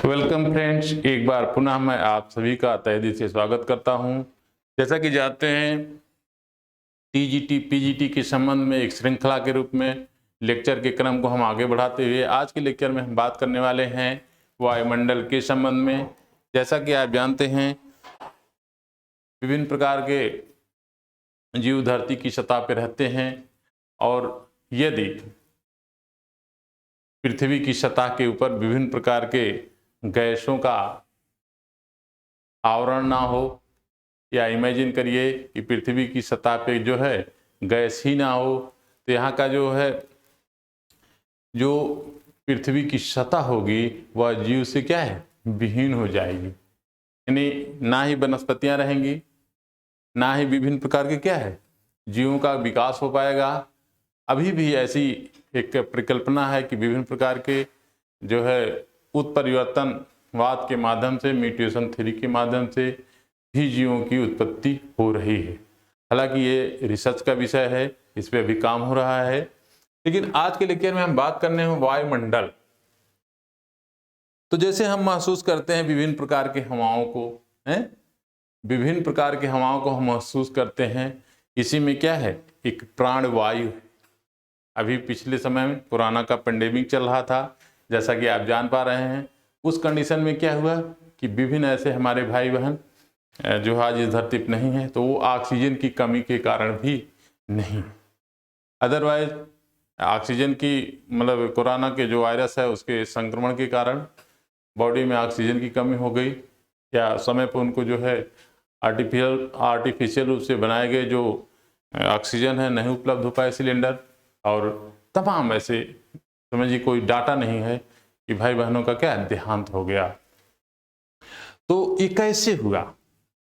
Welcome friends, एक बार पुनः मैं आप सभी का तहे दिल से स्वागत करता हूं। जैसा कि जानते हैं, टीजीटी पीजीटी के संबंध में एक श्रृंखला के रूप में लेक्चर के क्रम को हम आगे बढ़ाते हुए आज के लेक्चर में हम बात करने वाले हैं वायुमंडल के संबंध में। जैसा कि आप जानते हैं, विभिन्न प्रकार के जीव धरती की सतह पर रहते हैं और यदि पृथ्वी की सतह के ऊपर विभिन्न प्रकार के गैसों का आवरण ना हो, या इमेजिन करिए कि पृथ्वी की सतह पे जो है गैस ही ना हो, तो यहाँ का जो पृथ्वी की सतह होगी वह जीव से क्या है, विहीन हो जाएगी। यानी ना ही वनस्पतियाँ रहेंगी, ना ही विभिन्न प्रकार के क्या है जीवों का विकास हो पाएगा। अभी भी ऐसी एक परिकल्पना है कि विभिन्न प्रकार के जो है उत्परिवर्तनवाद के माध्यम से, म्यूटेशन थ्योरी के माध्यम से भी जीवों की उत्पत्ति हो रही है। हालांकि ये रिसर्च का विषय है, इस पर अभी काम हो रहा है। लेकिन आज के लेक्चर में हम बात करने हैं वायुमंडल। तो जैसे हम महसूस करते हैं विभिन्न प्रकार के हवाओं को, विभिन्न प्रकार के हवाओं को हम महसूस करते हैं, इसी में क्या है, एक प्राणवायु है। अभी पिछले समय में कोरोना का पेंडेमिक चल रहा था, जैसा कि आप जान पा रहे हैं। उस कंडीशन में क्या हुआ कि विभिन्न ऐसे हमारे भाई बहन जो आज इस धरती पर नहीं है, तो वो ऑक्सीजन की कमी के कारण भी नहीं। अदरवाइज ऑक्सीजन की मतलब कोरोना के जो वायरस है उसके संक्रमण के कारण बॉडी में ऑक्सीजन की कमी हो गई, या समय पर उनको जो है आर्टिफिशियल रूप से बनाए गए जो ऑक्सीजन है नहीं उपलब्ध हो पाए सिलेंडर, और तमाम ऐसे समझिए कोई डाटा नहीं है कि भाई बहनों का क्या देहांत हो गया। तो ये कैसे हुआ?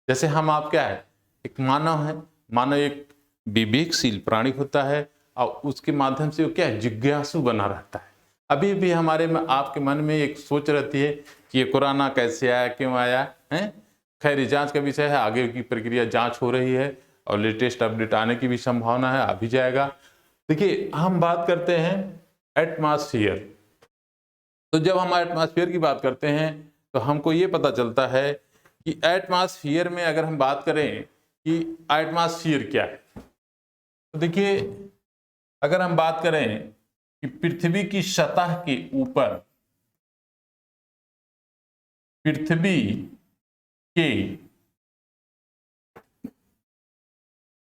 जैसे हम आप क्या है, एक मानव है, मानव एक विवेकशील प्राणी होता है और उसके माध्यम से वो क्या है, जिज्ञासु बना रहता है। अभी भी हमारे में आपके मन में एक सोच रहती है कि ये कोरोना कैसे आया, क्यों आया है। खैर जांच का विषय है, आगे की प्रक्रिया जांच हो रही है और लेटेस्ट अपडेट आने की भी संभावना है, आ भी जाएगा। देखिए, हम बात करते हैं एटमॉस्फेयर। तो जब हम एटमॉस्फेयर की बात करते हैं तो हमको ये पता चलता है कि एटमॉस्फेयर में अगर हम बात करें कि एटमॉस्फेयर क्या है, तो देखिए अगर हम बात करें कि पृथ्वी की सतह के ऊपर, पृथ्वी के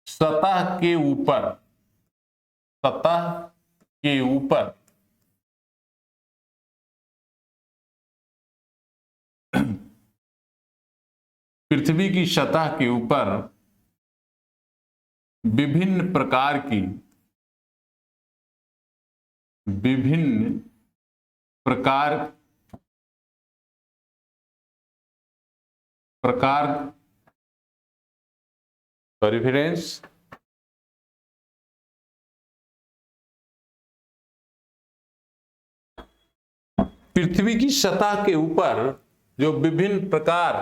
सतह के ऊपर, सतह के ऊपर पृथ्वी की सतह के ऊपर विभिन्न प्रकार सॉरी फ्रेंड्स, पृथ्वी की सतह के ऊपर जो विभिन्न प्रकार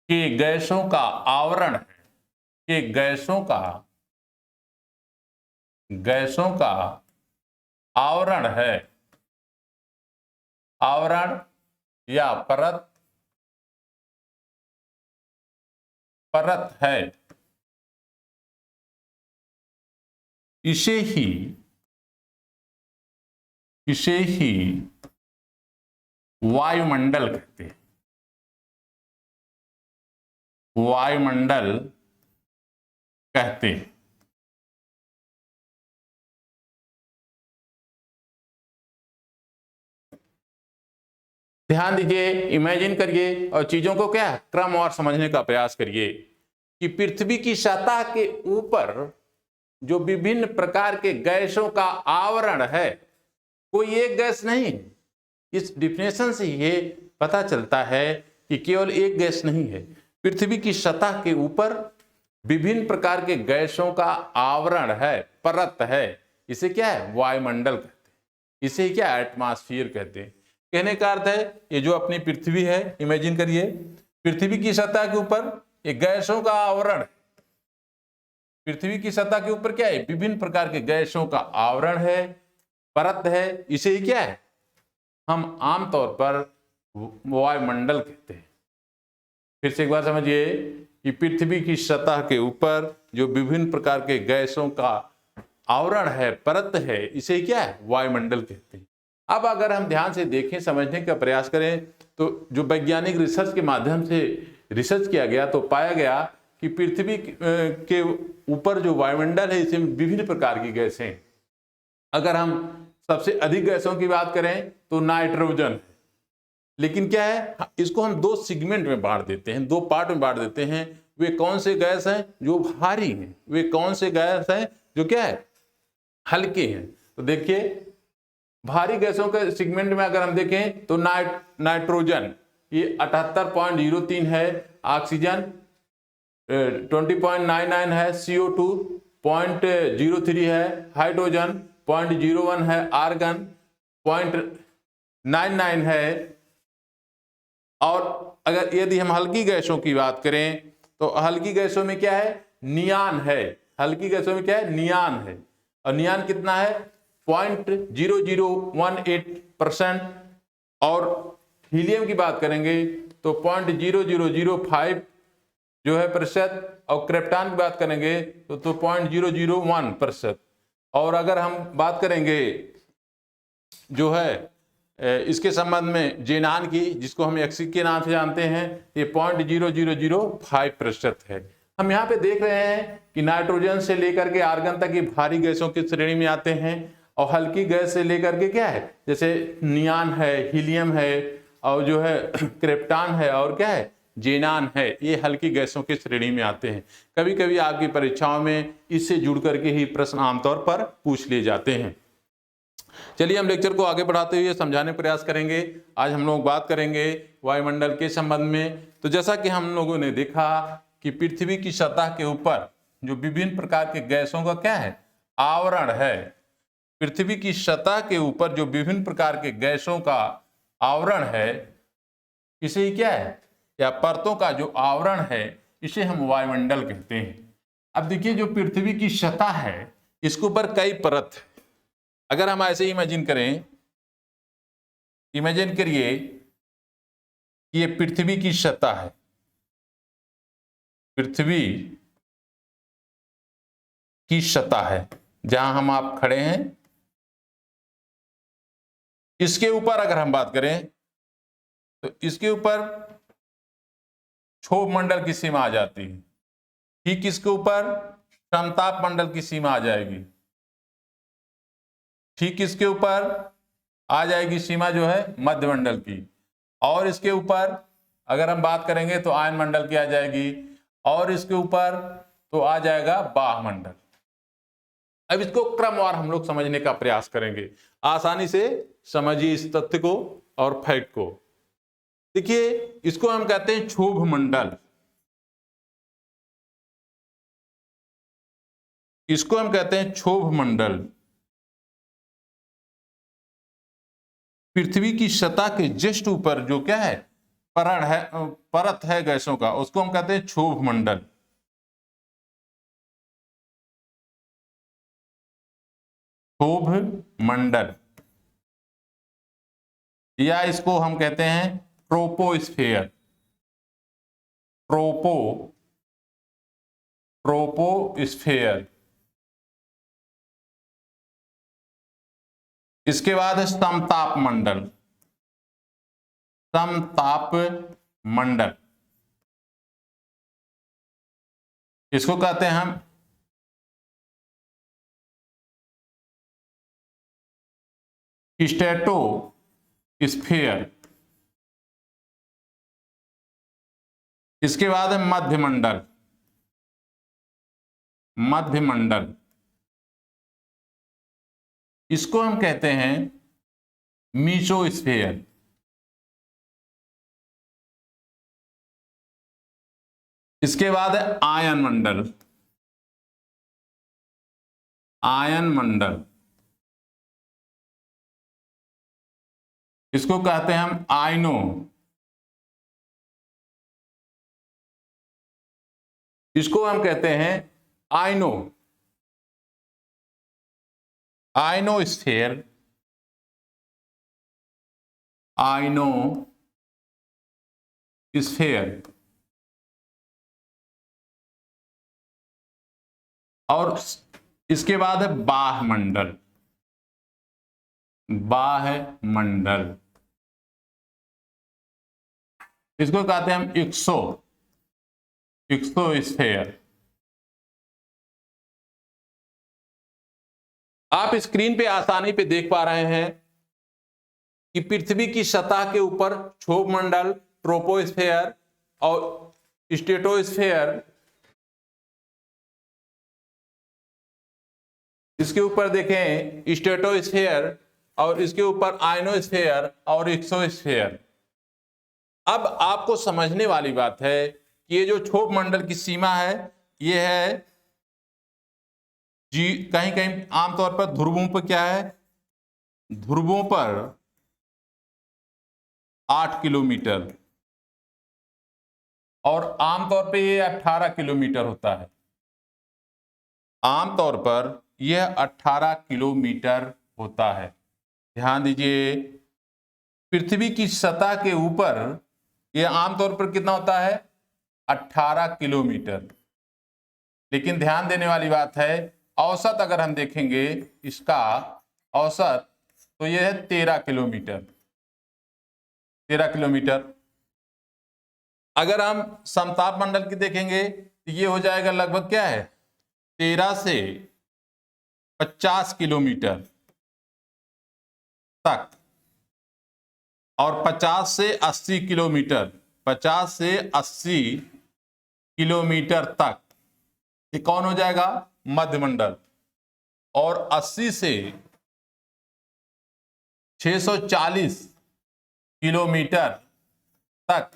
के गैसों का आवरण है, के गैसों का आवरण है, आवरण या परत है, इसे ही वायुमंडल कहते हैं। वायुमंडल कहते हैं। ध्यान दीजिए, इमेजिन करिए और चीजों को क्या क्रम और समझने का प्रयास करिए कि पृथ्वी की सतह के ऊपर जो विभिन्न प्रकार के गैसों का आवरण है, कोई एक गैस नहीं। इस डिफिनेशन से ये पता चलता है कि केवल एक गैस नहीं है, पृथ्वी की सतह के ऊपर विभिन्न प्रकार के गैसों का आवरण है, परत है। इसे क्या है, वायुमंडल कहते हैं। इसे क्या, एटमॉस्फेयर कहते हैं। कहने का अर्थ है, ये जो अपनी पृथ्वी है, इमेजिन करिए पृथ्वी की सतह के ऊपर एक गैसों का आवरण है। पृथ्वी की सतह के ऊपर क्या है, विभिन्न प्रकार के गैसों का आवरण है। परत है, इसे ही क्या है हम आमतौर पर वायुमंडल कहते हैं। फिर से एक बार समझिए कि पृथ्वी की सतह के ऊपर जो विभिन्न प्रकार के गैसों का आवरण है, परत है, इसे क्या है वायुमंडल कहते हैं। अब अगर हम ध्यान से देखें, समझने का प्रयास करें, तो जो वैज्ञानिक रिसर्च के माध्यम से रिसर्च किया गया तो पाया गया कि पृथ्वी के ऊपर जो वायुमंडल है इसमें विभिन्न प्रकार की गैसें हैं। अगर हम सबसे अधिक गैसों की बात करें तो नाइट्रोजन है, लेकिन क्या है इसको हम दो सेगमेंट में बांट देते हैं, दो पार्ट में बांट देते हैं। वे कौन से गैस हैं जो भारी हैं, वे कौन से गैस हैं जो क्या है हल्के हैं। तो देखिए भारी गैसों के सेगमेंट में अगर हम देखें तो नाइट्रोजन ये 78.03 है, ऑक्सीजन 20.99 है, CO2 0.03 है, हाइड्रोजन 0.01 है, आर्गन 0.99 है। और अगर यदि हम हल्की गैसों की बात करें तो हल्की गैसों में क्या है नियान है, हल्की गैसों में क्या है नियान है, और नियान कितना है 0.0018%। और हीलियम की बात करेंगे तो 0.0005 जो है प्रतिशत, और क्रिप्टॉन की बात करेंगे तो 0.001%। और अगर हम बात करेंगे जो है इसके संबंध में जेनान की, जिसको हम एक्सी के नाम से जानते हैं, ये 0.0005% है। हम यहाँ पे देख रहे हैं कि नाइट्रोजन से लेकर के आर्गन तक ये भारी गैसों की श्रेणी में आते हैं, और हल्की गैस से लेकर के क्या है जैसे नियान है, हीलियम है, और जो है क्रिप्टॉन है, और क्या है जेनान है, ये हल्की गैसों की श्रेणी में आते हैं। कभी कभी आपकी परीक्षाओं में इससे जुड़ करके ही प्रश्न आमतौर पर पूछ लिए जाते हैं। चलिए हम लेक्चर को आगे बढ़ाते हुए समझाने प्रयास करेंगे। आज हम लोग बात करेंगे वायुमंडल के संबंध में। तो जैसा कि हम लोगों ने देखा कि पृथ्वी की सतह के ऊपर जो विभिन्न प्रकार के गैसों का क्या है आवरण है, पृथ्वी की सतह के ऊपर जो विभिन्न प्रकार के गैसों का आवरण है, इसे क्या है या परतों का जो आवरण है, इसे हम वायुमंडल कहते हैं। अब देखिए जो पृथ्वी की सतह है इसके ऊपर कई परत है। अगर हम ऐसे इमेजिन करें, इमेजिन करिए कि ये पृथ्वी की सतह है, पृथ्वी की सतह है जहां हम आप खड़े हैं। इसके ऊपर अगर हम बात करें तो इसके ऊपर क्षोभ मंडल की सीमा आ जाती है, ठीक इसके ऊपर समताप मंडल की सीमा आ जाएगी, ठीक इसके ऊपर आ जाएगी सीमा जो है मध्यमंडल की, और इसके ऊपर अगर हम बात करेंगे तो आयन मंडल की आ जाएगी, और इसके ऊपर तो आ जाएगा बाह्यमंडल। अब इसको क्रमवार हम लोग समझने का प्रयास करेंगे, आसानी से समझिए इस तथ्य को और फैक्ट को। देखिए इसको हम कहते हैं क्षोभ मंडल, इसको हम कहते हैं क्षोभ मंडल। पृथ्वी की सतह के जस्ट ऊपर जो क्या है परत है गैसों का, उसको हम कहते हैं क्षोभ मंडल। क्षोभ मंडल, या इसको हम कहते हैं ट्रोपोस्फेयर, ट्रोपोस्फेयर। इसके बाद है समताप मंडल, समताप मंडल, इसको कहते हैं हम स्ट्रेटोस्फेयर। इसके बाद है मध्यमंडल, मध्यमंडल, इसको हम कहते हैं मीसोस्फेयर। इसके बाद है आयन मंडल, आयन मंडल, इसको कहते हैं हम आयनो, इसको हम कहते हैं आयनो, आयनोस्फेयर, आयनोस्फीयर, और इसके बाद है बाह्यमंडल। बाह्यमंडल इसको कहते हैं हम एक्सोस्फीयर। आप स्क्रीन पे आसानी पे देख पा रहे हैं कि पृथ्वी की सतह के ऊपर क्षोभ मंडल, ट्रोपोस्फीयर और स्ट्रेटोस्फीयर, इसके ऊपर देखें स्ट्रेटोस्फीयर, और इसके ऊपर आयनोस्फीयर और एक्सोस्फीयर। अब आपको समझने वाली बात है कि ये जो क्षोभ मंडल की सीमा है, ये है जी, कहीं कहीं आमतौर पर ध्रुवों पर क्या है, ध्रुवों पर 8 किलोमीटर, और आमतौर पर ये 18 किलोमीटर होता है। आमतौर पर यह 18 किलोमीटर होता है। ध्यान दीजिए, पृथ्वी की सतह के ऊपर यह आमतौर पर कितना होता है, 18 किलोमीटर। लेकिन ध्यान देने वाली बात है, औसत अगर हम देखेंगे इसका औसत, तो यह है 13 किलोमीटर। 13 किलोमीटर। अगर हम समताप मंडल की देखेंगे तो ये हो जाएगा लगभग क्या है, 13 से 50 किलोमीटर तक, और 50 से 80 किलोमीटर, 50 से 80 किलोमीटर तक ये कौन हो जाएगा, मध्यमंडल। और 80 से 640 किलोमीटर तक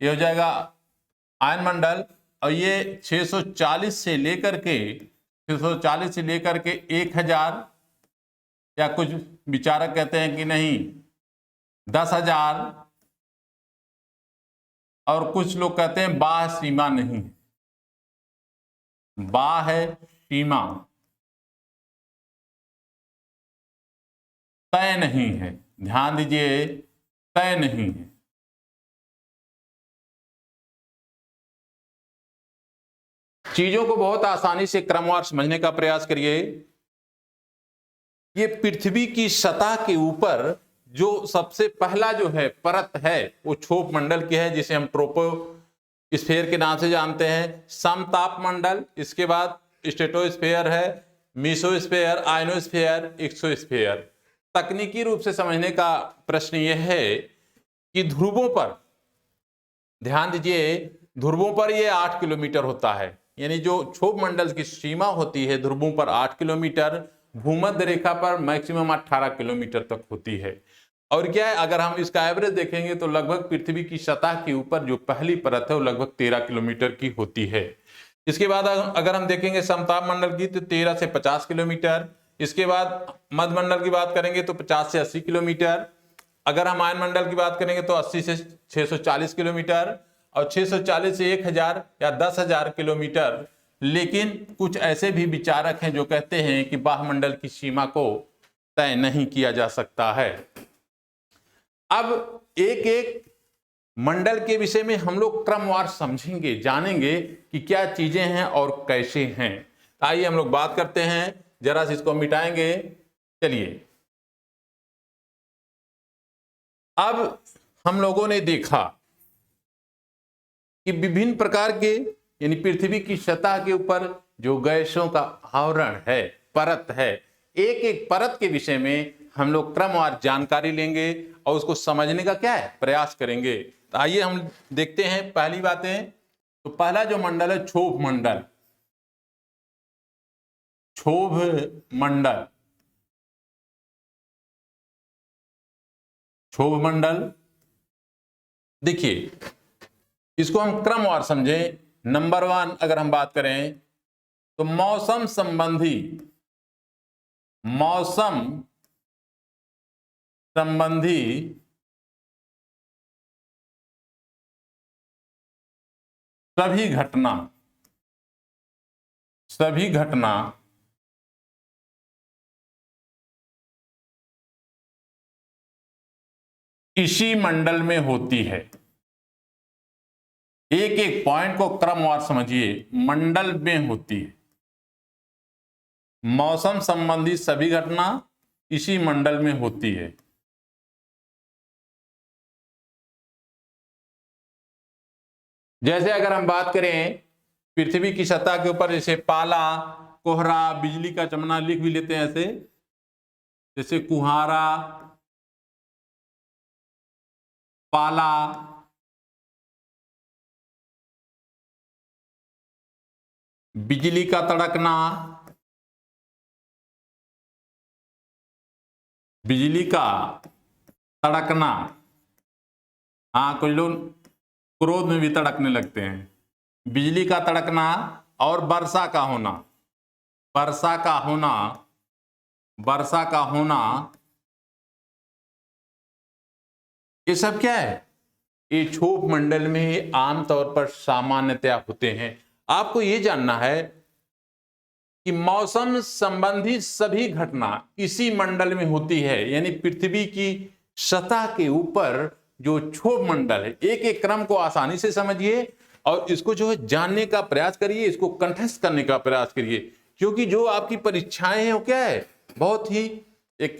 ये हो जाएगा आयनमंडल। और ये 640 से लेकर के 1000, या कुछ विचारक कहते हैं कि नहीं 10,000, और कुछ लोग कहते हैं बाह्य सीमा नहीं, बाह्य सीमा तय नहीं है। ध्यान दीजिए, तय नहीं है। चीजों को बहुत आसानी से क्रमवार समझने का प्रयास करिए। ये पृथ्वी की सतह के ऊपर जो सबसे पहला जो है परत है, वो क्षोभ मंडल की है, जिसे हम ट्रोपोस्फीयर के नाम से जानते हैं। समताप मंडल, इसके बाद स्ट्रेटोस्फीयर है, मीसोस्फीयर, आयनोस्फीयर, एक्सोस्फीयर। तकनीकी रूप से समझने का प्रश्न यह है कि ध्रुवों पर ध्यान दीजिए, ध्रुवों पर यह 8 किलोमीटर होता है, यानी जो क्षोभ मंडल की सीमा होती है ध्रुवों पर 8 किलोमीटर, भूमध्य रेखा पर मैक्सिमम 18 किलोमीटर तक होती है। और क्या है, अगर हम इसका एवरेज देखेंगे तो लगभग पृथ्वी की सतह के ऊपर जो पहली परत है वो लगभग 13 किलोमीटर की होती है। इसके बाद अगर हम देखेंगे समताप मंडल की, तो 13 से 50 किलोमीटर। इसके बाद मध्य मंडल की बात करेंगे तो 50 से 80 किलोमीटर। अगर हम आयन मंडल की बात करेंगे तो 80 से 640 किलोमीटर, और 640 से 1000 या 10,000 किलोमीटर। लेकिन कुछ ऐसे भी विचारक हैं जो कहते हैं कि बाह्यमंडल की सीमा को तय नहीं किया जा सकता है। अब एक एक मंडल के विषय में हम लोग क्रमवार समझेंगे, जानेंगे कि क्या चीजें हैं और कैसे हैं। आइए हम लोग बात करते हैं, जरा से इसको मिटाएंगे। चलिए, अब हम लोगों ने देखा कि विभिन्न प्रकार के, यानी पृथ्वी की सतह के ऊपर जो गैसों का आवरण है, परत है, एक एक परत के विषय में हम लोग क्रमवार जानकारी लेंगे और उसको समझने का क्या है, प्रयास करेंगे। तो आइए हम देखते हैं पहली बातें। तो पहला जो मंडल है क्षोभ मंडल। क्षोभ मंडल, क्षोभ मंडल देखिए, इसको हम क्रमवार समझें। नंबर 1 अगर हम बात करें तो मौसम संबंधी सभी घटना इसी मंडल में होती है। एक एक पॉइंट को क्रमवार समझिए, मंडल में होती है। मौसम संबंधी सभी घटना इसी मंडल में होती है। जैसे अगर हम बात करें पृथ्वी की सतह के ऊपर, जैसे पाला, कोहरा, बिजली का चमकना, लिख भी लेते हैं ऐसे, जैसे कुहारा, पाला, बिजली का तड़कना, बिजली का तड़कना, हाँ कुछ लोग क्रोध में भी तड़कने लगते हैं, बिजली का तड़कना, और वर्षा का होना, वर्षा का होना, वर्षा का होना, ये सब क्या है, ये क्षोभ मंडल में आमतौर पर सामान्यतया होते हैं। आपको ये जानना है कि मौसम संबंधी सभी घटना इसी मंडल में होती है, यानी पृथ्वी की सतह के ऊपर जो क्षोभ मंडल है, एक एक क्रम को आसानी से समझिए और इसको जो है जानने का प्रयास करिए, इसको कंठस्थ करने का प्रयास करिए, क्योंकि जो आपकी परीक्षाएं हैं वो क्या है, बहुत ही एक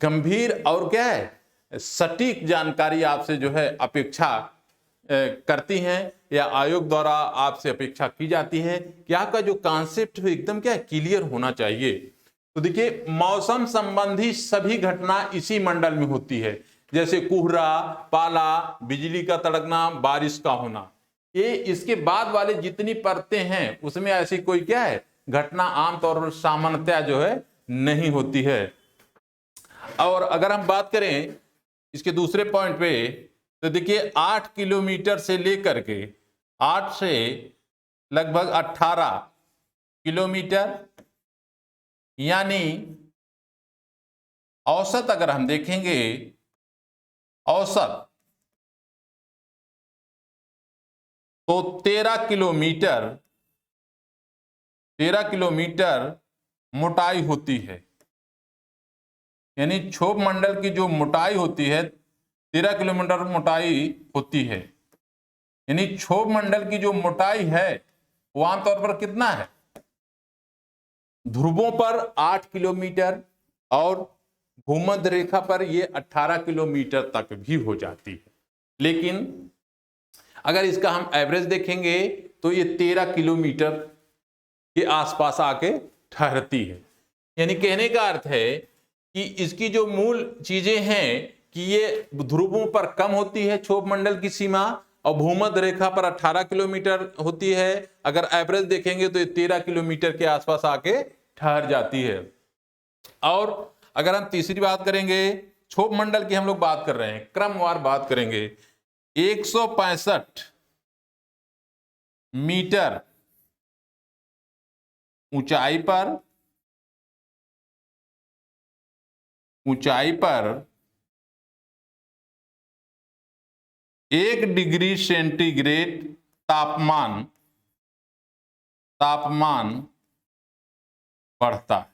गंभीर और क्या है सटीक जानकारी आपसे जो है अपेक्षा करती हैं, या आयोग द्वारा आपसे अपेक्षा की जाती है कि आपका जो कॉन्सेप्ट है एकदम क्या क्लियर होना चाहिए। तो देखिए, मौसम संबंधी सभी घटना इसी मंडल में होती है, जैसे कोहरा, पाला, बिजली का तड़कना, बारिश का होना। ये इसके बाद वाले जितनी परतें हैं उसमें ऐसी कोई क्या है घटना आमतौर पर सामान्यतया जो है नहीं होती है। और अगर हम बात करें इसके दूसरे पॉइंट पे, तो देखिए 8 किलोमीटर से लेकर के 8 से लगभग 18 किलोमीटर, यानी औसत अगर हम देखेंगे, औसत तो 13 किलोमीटर मोटाई होती है, यानी क्षोभ मंडल की जो मोटाई होती है 13 किलोमीटर मोटाई होती है, यानी क्षोभ मंडल की जो मोटाई है वो आमतौर पर कितना है, ध्रुवों पर 8 किलोमीटर और भूमध्य रेखा पर ये 18 किलोमीटर तक भी हो जाती है। लेकिन अगर इसका हम एवरेज देखेंगे तो ये 13 किलोमीटर के आसपास आके ठहरती है। यानी कहने का अर्थ है कि इसकी जो मूल चीजें हैं कि ये ध्रुवों पर कम होती है क्षोभ मंडल की सीमा, और भूमध्य रेखा पर 18 किलोमीटर होती है। अगर एवरेज देखेंगे तो ये 13 किलोमीटर के आसपास आके ठहर जाती है। और अगर हम तीसरी बात करेंगे, क्षोभ मंडल की हम लोग बात कर रहे हैं, क्रमवार बात करेंगे, 165 मीटर ऊंचाई पर 1 डिग्री सेंटीग्रेड तापमान बढ़ता है।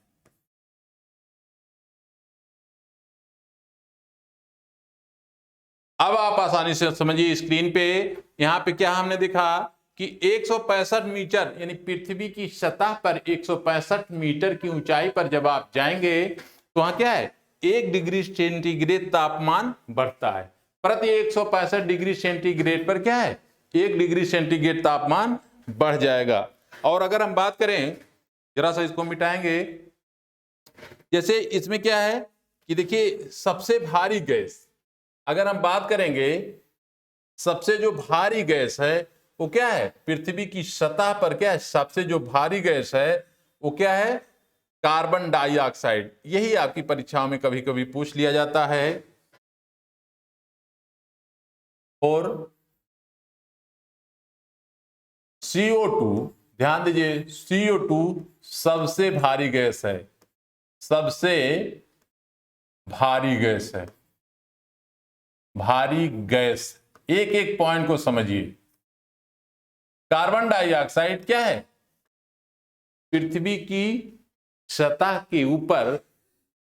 अब आप आसानी से समझिए, स्क्रीन पे यहां पे क्या हमने देखा कि 165 मीटर, यानी पृथ्वी की सतह पर 165 मीटर की ऊंचाई पर जब आप जाएंगे तो वहां क्या है, 1 डिग्री सेंटीग्रेड तापमान बढ़ता है। प्रति 165 डिग्री सेंटीग्रेड पर क्या है, 1 डिग्री सेंटीग्रेड तापमान बढ़ जाएगा। और अगर हम बात करें, जरा सा इसको मिटाएंगे, जैसे इसमें क्या है कि देखिए सबसे भारी गैस, अगर हम बात करेंगे सबसे जो भारी गैस है वो क्या है, पृथ्वी की सतह पर क्या है सबसे जो भारी गैस है वो क्या है, कार्बन डाइऑक्साइड। यही आपकी परीक्षाओं में कभी कभी पूछ लिया जाता है। और CO2, ध्यान दीजिए, CO2 सबसे भारी गैस है, सबसे भारी गैस है, भारी गैस। एक एक पॉइंट को समझिए। कार्बन डाइऑक्साइड क्या है, पृथ्वी की सतह के ऊपर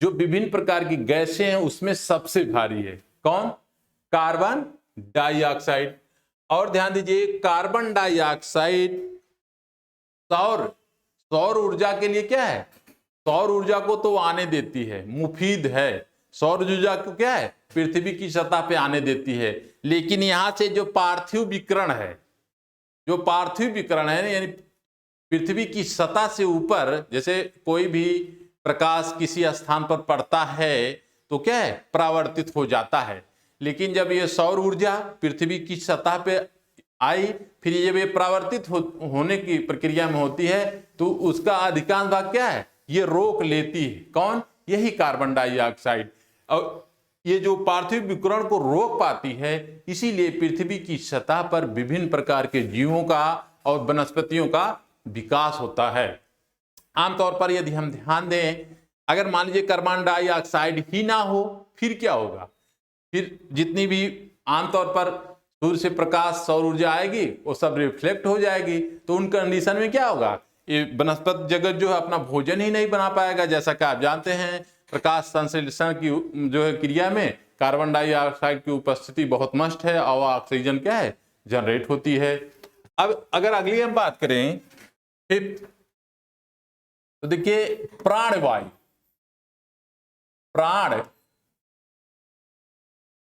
जो विभिन्न प्रकार की गैसें हैं उसमें सबसे भारी है। कौन, कार्बन डाइऑक्साइड। और ध्यान दीजिए, कार्बन डाइऑक्साइड सौर ऊर्जा के लिए क्या है, सौर ऊर्जा को तो आने देती है, मुफीद है। सौर ऊर्जा को क्या है, पृथ्वी की सतह पे आने देती है। लेकिन यहां से जो पार्थिव विकिरण है, जो पार्थिव विकिरण है, यानी पृथ्वी की सतह से ऊपर जैसे कोई भी प्रकाश किसी स्थान पर पड़ता है तो क्या है, परावर्तित हो जाता है। लेकिन जब ये सौर ऊर्जा पृथ्वी की सतह पे आई, फिर जब ये परावर्तित होने की प्रक्रिया में होती है तो उसका अधिकांश भाग क्या है, ये रोक लेती है। कौन, यही कार्बन डाइऑक्साइड। और ये जो पार्थिव विकिरण को रोक पाती है, इसीलिए पृथ्वी की सतह पर विभिन्न प्रकार के जीवों का और वनस्पतियों का विकास होता है। आमतौर पर यदि हम ध्यान दें, अगर मान लीजिए कार्बन डाइऑक्साइड ही ना हो, फिर क्या होगा, फिर जितनी भी आमतौर पर सूर्य से प्रकाश सौर ऊर्जा आएगी वो सब रिफ्लेक्ट हो जाएगी। तो उन कंडीशन में क्या होगा, ये वनस्पति जगत जो है अपना भोजन ही नहीं बना पाएगा। जैसा कि आप जानते हैं, प्रकाश संश्लेषण की जो है क्रिया में कार्बन डाइऑक्साइड की उपस्थिति बहुत मस्ट है और ऑक्सीजन क्या है, जनरेट होती है। अब अगर अगली हम बात करें फिर, तो देखिए प्राणवायु,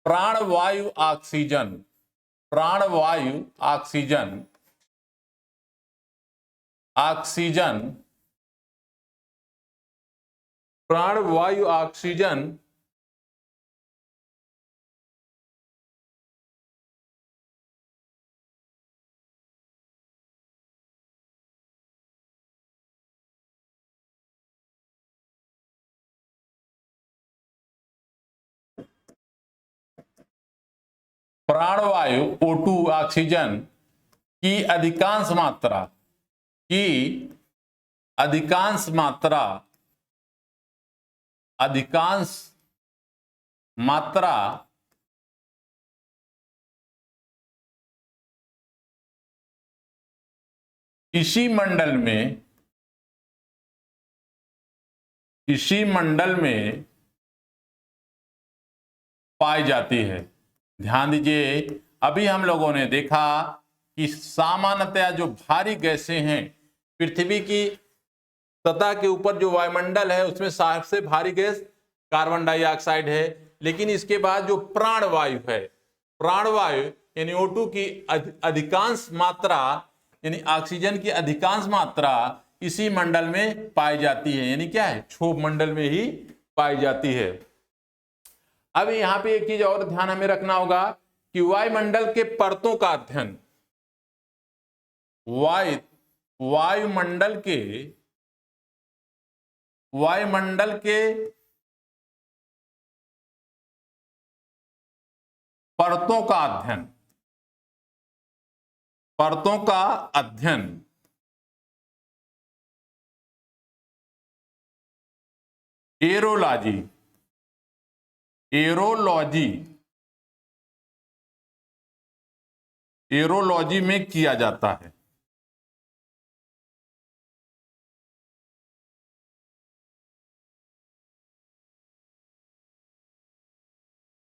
प्राणवायु ऑक्सीजन, प्राणवायु ऑक्सीजन, ऑक्सीजन, प्राणवायु ऑक्सीजन प्राणवायु O2 ऑक्सीजन की अधिकांश मात्रा इसी मंडल में पाई जाती है। ध्यान दीजिए, अभी हम लोगों ने देखा कि सामान्यतया जो भारी गैसें हैं, पृथ्वी की सतह के ऊपर जो वायुमंडल है उसमें सबसे भारी गैस कार्बन डाइऑक्साइड है। लेकिन इसके बाद जो प्राणवायु है, प्राणवायु यानी O2 की अधिकांश मात्रा, यानी ऑक्सीजन की अधिकांश मात्रा इसी मंडल में पाई जाती है। यानी क्या है, क्षोभ मंडल में ही पाई जाती है। अब यहां पे एक चीज और ध्यान हमें रखना होगा कि वायुमंडल के परतों का अध्ययन, वायुमंडल के परतों का अध्ययन एरोलॉजी में किया जाता है।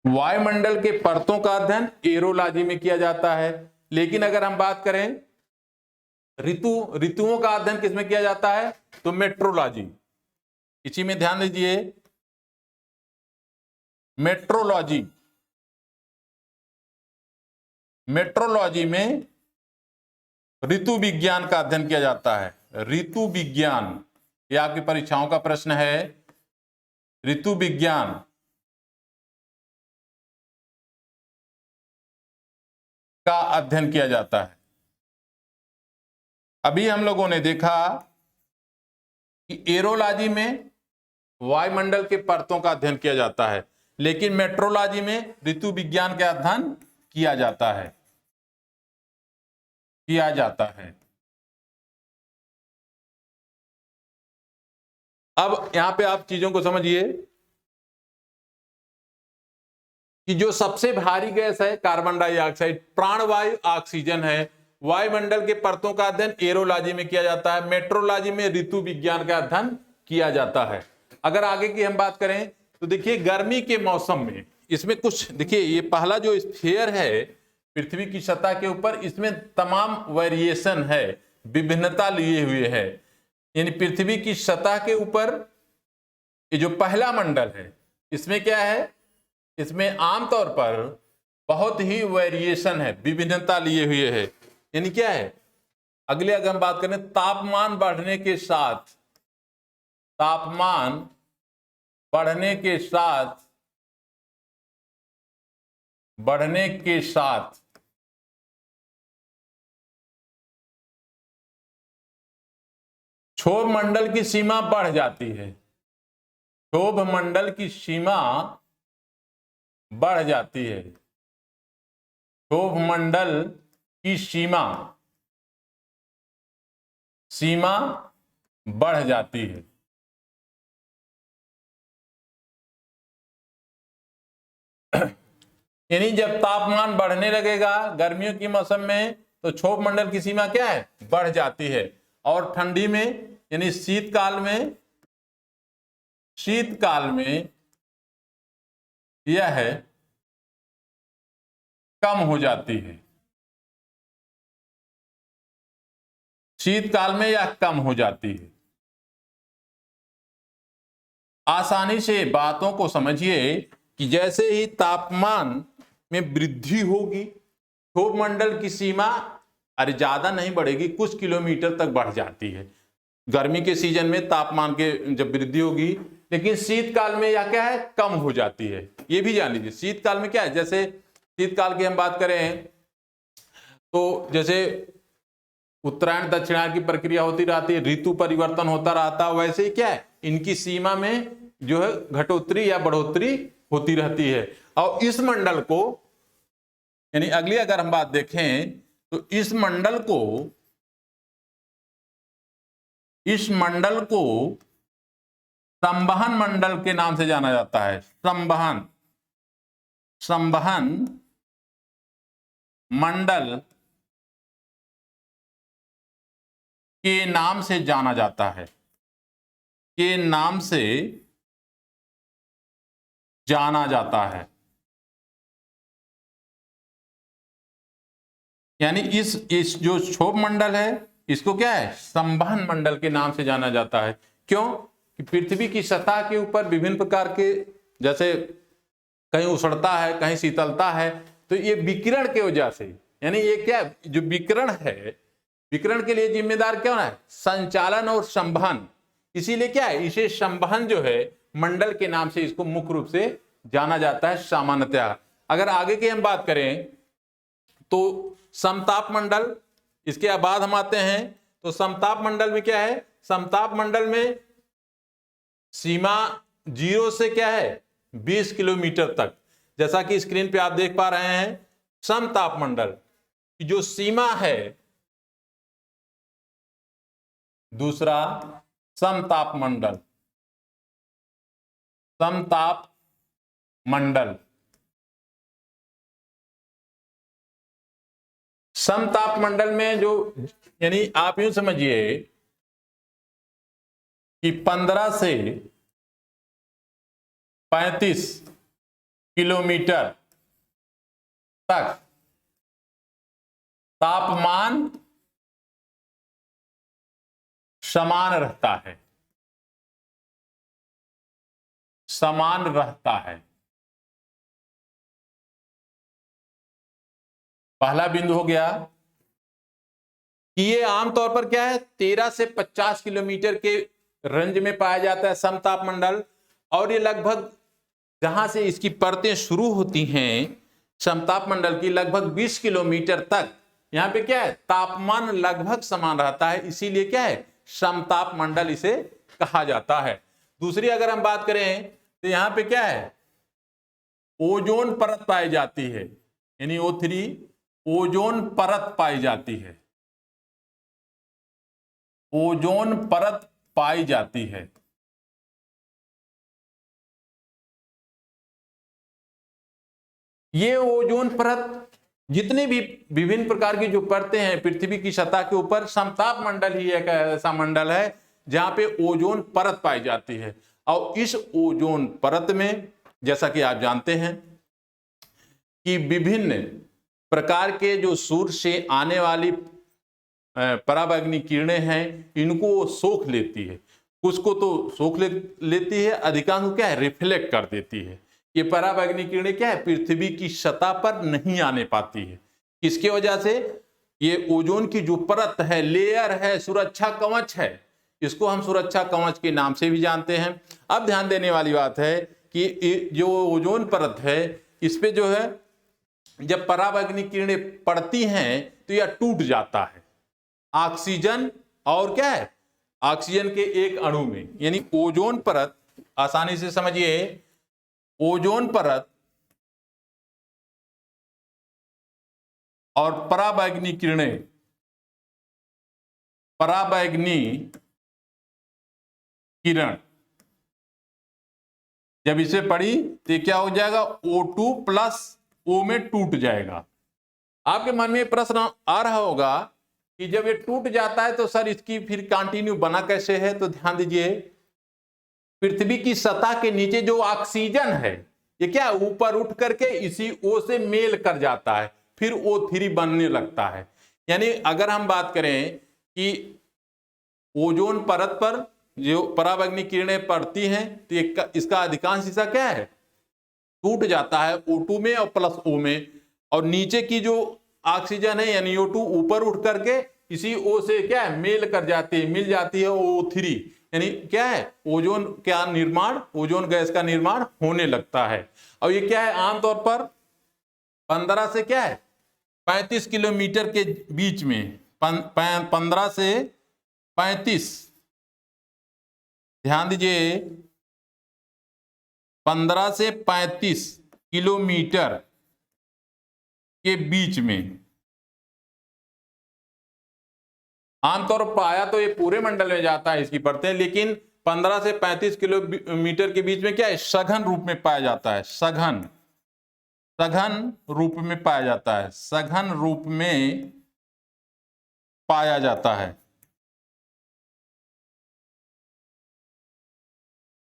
वायुमंडल के परतों का अध्ययन एरोलॉजी में किया जाता है। लेकिन अगर हम बात करें ऋतुओं का अध्ययन किसमें किया जाता है, तो मेट्रोलॉजी। इसी में ध्यान दीजिए, मेट्रोलॉजी में ऋतु विज्ञान का अध्ययन किया जाता है। ऋतु विज्ञान, यह आपकी परीक्षाओं का प्रश्न है। ऋतु विज्ञान का अध्ययन किया जाता है। अभी हम लोगों ने देखा कि एरोलॉजी में वायुमंडल के परतों का अध्ययन किया जाता है, लेकिन मेट्रोलॉजी में ऋतु विज्ञान का अध्ययन किया जाता है। अब यहां पे आप चीजों को समझिए कि जो सबसे भारी गैस है कार्बन डाइऑक्साइड, प्राणवायु ऑक्सीजन है। वायुमंडल के परतों का अध्ययन एरोलॉजी में किया जाता है, मेट्रोलॉजी में ऋतु विज्ञान का अध्ययन किया जाता है। अगर आगे की हम बात करें तो देखिए, गर्मी के मौसम में इसमें कुछ देखिए, ये पहला जो स्फीयर है पृथ्वी की सतह के ऊपर, इसमें तमाम वेरिएशन है, विभिन्नता लिए हुए है। यानी पृथ्वी की सतह के ऊपर ये जो पहला मंडल है, इसमें क्या है, इसमें आमतौर पर बहुत ही वेरिएशन है, विभिन्नता लिए हुए है। यानी क्या है, अगले अगर हम बात करें, तापमान बढ़ने के साथ, तापमान बढ़ने के साथ क्षोभ मंडल की सीमा बढ़ जाती है, क्षोभ मंडल की सीमा बढ़ जाती है, क्षोभ मंडल की सीमा बढ़ जाती है। यानी जब तापमान बढ़ने लगेगा गर्मियों के मौसम में, तो क्षोभ मंडल की सीमा क्या है, बढ़ जाती है। और ठंडी में यानी शीतकाल में यह है कम हो जाती है, शीतकाल में यह कम हो जाती है। आसानी से बातों को समझिए कि जैसे ही तापमान में वृद्धि होगी, क्षोभ मंडल की सीमा अरे ज्यादा नहीं बढ़ेगी, कुछ किलोमीटर तक बढ़ जाती है। गर्मी के सीजन में तापमान के जब वृद्धि होगी, लेकिन शीतकाल में यह क्या है, कम हो जाती है। ये भी जान लीजिए शीतकाल में क्या है, जैसे शीतकाल की हम बात करें तो जैसे उत्तरायण दक्षिणायन की प्रक्रिया होती रहती है, ऋतु परिवर्तन होता रहता है, वैसे ही क्या है, इनकी सीमा में जो है घटोत्तरी या बढ़ोतरी होती रहती है। और इस मंडल को, यानी अगली अगर हम बात देखें तो इस मंडल को संवहन मंडल के नाम से जाना जाता है। संवहन मंडल के नाम से जाना जाता है, के नाम से जाना जाता है। यानी इस जो क्षोभ मंडल है, इसको क्या है, संवहन मंडल के नाम से जाना जाता है। क्यों कि पृथ्वी की सतह के ऊपर विभिन्न प्रकार के, जैसे कहीं उष्णता है, कहीं शीतलता है, तो ये विकिरण की वजह से, यानी ये क्या जो विकिरण है, विकिरण के लिए जिम्मेदार क्या है, संचालन और संवहन। इसीलिए क्या है, इसे संवहन जो है मंडल के नाम से इसको मुख्य रूप से जाना जाता है सामान्यतः। अगर आगे की हम बात करें तो समताप मंडल, इसके बाद हम आते हैं तो समताप मंडल में क्या है, समताप मंडल में सीमा 0 से क्या है 20 किलोमीटर तक, जैसा कि स्क्रीन पे आप देख पा रहे हैं। समताप मंडल की जो सीमा है, दूसरा समताप मंडल, समताप मंडल, समताप मंडल में जो, यानी आप यूं समझिए कि 15 से 35 किलोमीटर तक तापमान समान रहता है, समान रहता है। पहला बिंदु हो गया कि ये आमतौर पर क्या है 13 से 50 किलोमीटर के रेंज में पाया जाता है समताप मंडल। और ये लगभग जहां से इसकी परतें शुरू होती हैं समताप मंडल की, लगभग 20 किलोमीटर तक यहाँ पे क्या है तापमान लगभग समान रहता है, इसीलिए क्या है समताप मंडल इसे कहा जाता है। दूसरी अगर हम बात करें तो यहाँ पे क्या है ओजोन परत पाई जाती है, यानी O3 ओजोन परत पाई जाती है, ओजोन परत पाई जाती है। ये ओजोन परत जितने भी विभिन्न प्रकार की जो परतें हैं पृथ्वी की सतह के ऊपर, समताप मंडल ही एक ऐसा मंडल है जहां पे ओजोन परत पाई जाती है। और इस ओजोन परत में जैसा कि आप जानते हैं कि विभिन्न प्रकार के जो सूर्य से आने वाली पराबैंगनी किरणें हैं इनको वो सोख लेती है, कुछ को तो सोख लेती है, अधिकांश को क्या है रिफ्लेक्ट कर देती है। ये पराबैंगनी किरणें क्या है पृथ्वी की सतह पर नहीं आने पाती है। किसकी वजह से? ये ओजोन की जो परत है, लेयर है, सुरक्षा कवच है, इसको हम सुरक्षा कवच के नाम से भी जानते हैं। अब ध्यान देने वाली बात है कि जो ओजोन परत है इस पे जो है जब पराबैंगनी किरणें पड़ती हैं तो यह टूट जाता है ऑक्सीजन और क्या है ऑक्सीजन के एक अणु में। यानी ओजोन परत, आसानी से समझिए, ओजोन परत और पराबैंगनी किरणें, पराबैंगनी किरण जब इसे पड़ी तो क्या हो जाएगा O2 प्लस O में टूट जाएगा। आपके मन में प्रश्न आ रहा होगा कि जब ये टूट जाता है तो सर इसकी फिर कंटिन्यू बना कैसे है? तो ध्यान दीजिए, पृथ्वी की सतह के नीचे जो ऑक्सीजन है ये क्या ऊपर उठ करके इसी O से मेल कर जाता है, फिर O3 बनने लगता है। यानी अगर हम बात करें कि ओजोन परत पर जो पराबैंगनी किरणें पड़ती हैं तो इसका अधिकांश हिस्सा क्या है टूट जाता है O2 में और प्लस O में, और नीचे की जो ऑक्सीजन है यानी O2 ऊपर उठ करके इसी O से क्या है मेल कर जाती है, मिल जाती है O3, यानी क्या है ओजोन का निर्माण, ओजोन गैस का निर्माण होने लगता है। और ये क्या है आमतौर पर 15 से क्या है 35 किलोमीटर के बीच में, 15 से 35, ध्यान दीजिए 15 से 35 किलोमीटर के बीच में आमतौर पर पाया तो ये पूरे मंडल में जाता है इसकी परतें, लेकिन 15 से 35 किलोमीटर के बीच में क्या है सघन रूप में पाया जाता है, सघन रूप में पाया जाता है, सघन रूप में पाया जाता है।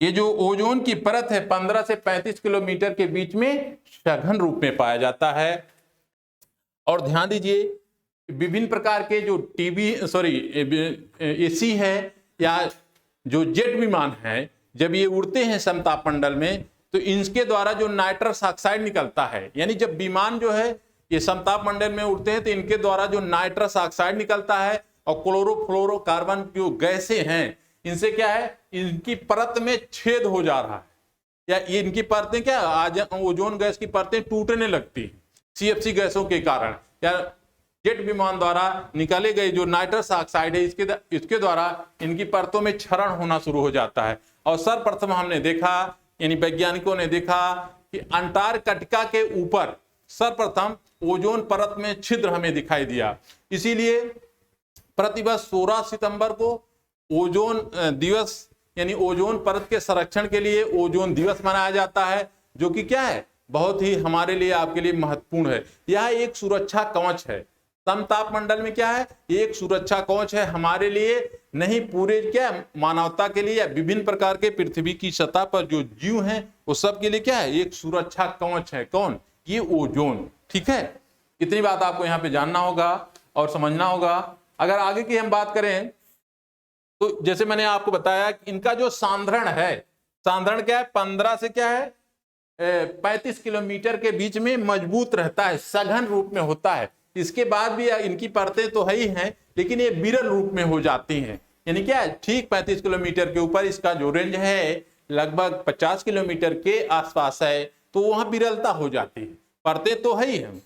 ये जो ओजोन की परत है 15 से 35 किलोमीटर के बीच में सघन रूप में पाया जाता है। और ध्यान दीजिए विभिन्न प्रकार के जो एसी है या जो जेट विमान है जब ये उड़ते हैं समताप मंडल में तो इनके द्वारा जो नाइट्रस ऑक्साइड निकलता है, यानी जब विमान जो है ये समताप मंडल में उड़ते हैं तो इनके द्वारा जो नाइट्रस ऑक्साइड निकलता है और क्लोरोफ्लोरोकार्बन जो गैसें हैं इनसे क्या है इनकी परत में छेद हो जा रहा है, या ये इनकी परतें क्या आज ओजोन गैस की परतें टूटने लगती हैं CFC गैसों के कारण, या जेट विमान द्वारा निकाले गए जो नाइट्रस ऑक्साइड है इसके द्वारा इनकी परतों में क्षरण होना शुरू हो जाता है। और सर्वप्रथम हमने देखा, यानी वैज्ञानिकों ने देखा कि अंटार्कटिका के ऊपर सर्वप्रथम ओजोन परत में छिद्र हमें दिखाई दिया। इसीलिए प्रतिवर्ष 16 सितंबर को ओजोन दिवस यानी ओजोन परत के संरक्षण के लिए ओजोन दिवस मनाया जाता है, जो कि क्या है बहुत ही हमारे लिए आपके लिए महत्वपूर्ण है। यह एक सुरक्षा कवच है, समताप मंडल में क्या है एक सुरक्षा कवच है हमारे लिए, नहीं पूरे क्या मानवता के लिए या विभिन्न प्रकार के पृथ्वी की सतह पर जो जीव हैं वो सब के लिए क्या है एक सुरक्षा कवच है। कौन? ये ओजोन। ठीक है, इतनी बात आपको यहाँ पे जानना होगा और समझना होगा। अगर आगे की हम बात करें तो जैसे मैंने आपको बताया कि इनका जो सांद्रण है, सांद्रण क्या है 15 से क्या है 35 किलोमीटर के बीच में मजबूत रहता है, सघन रूप में होता है। इसके बाद भी इनकी परतें तो है ही हैं लेकिन ये विरल रूप में हो जाती हैं, यानी क्या है ठीक 35 किलोमीटर के ऊपर इसका जो रेंज है लगभग 50 किलोमीटर के आसपास है तो वहां विरलता हो जाती है, परतें तो है ही हैं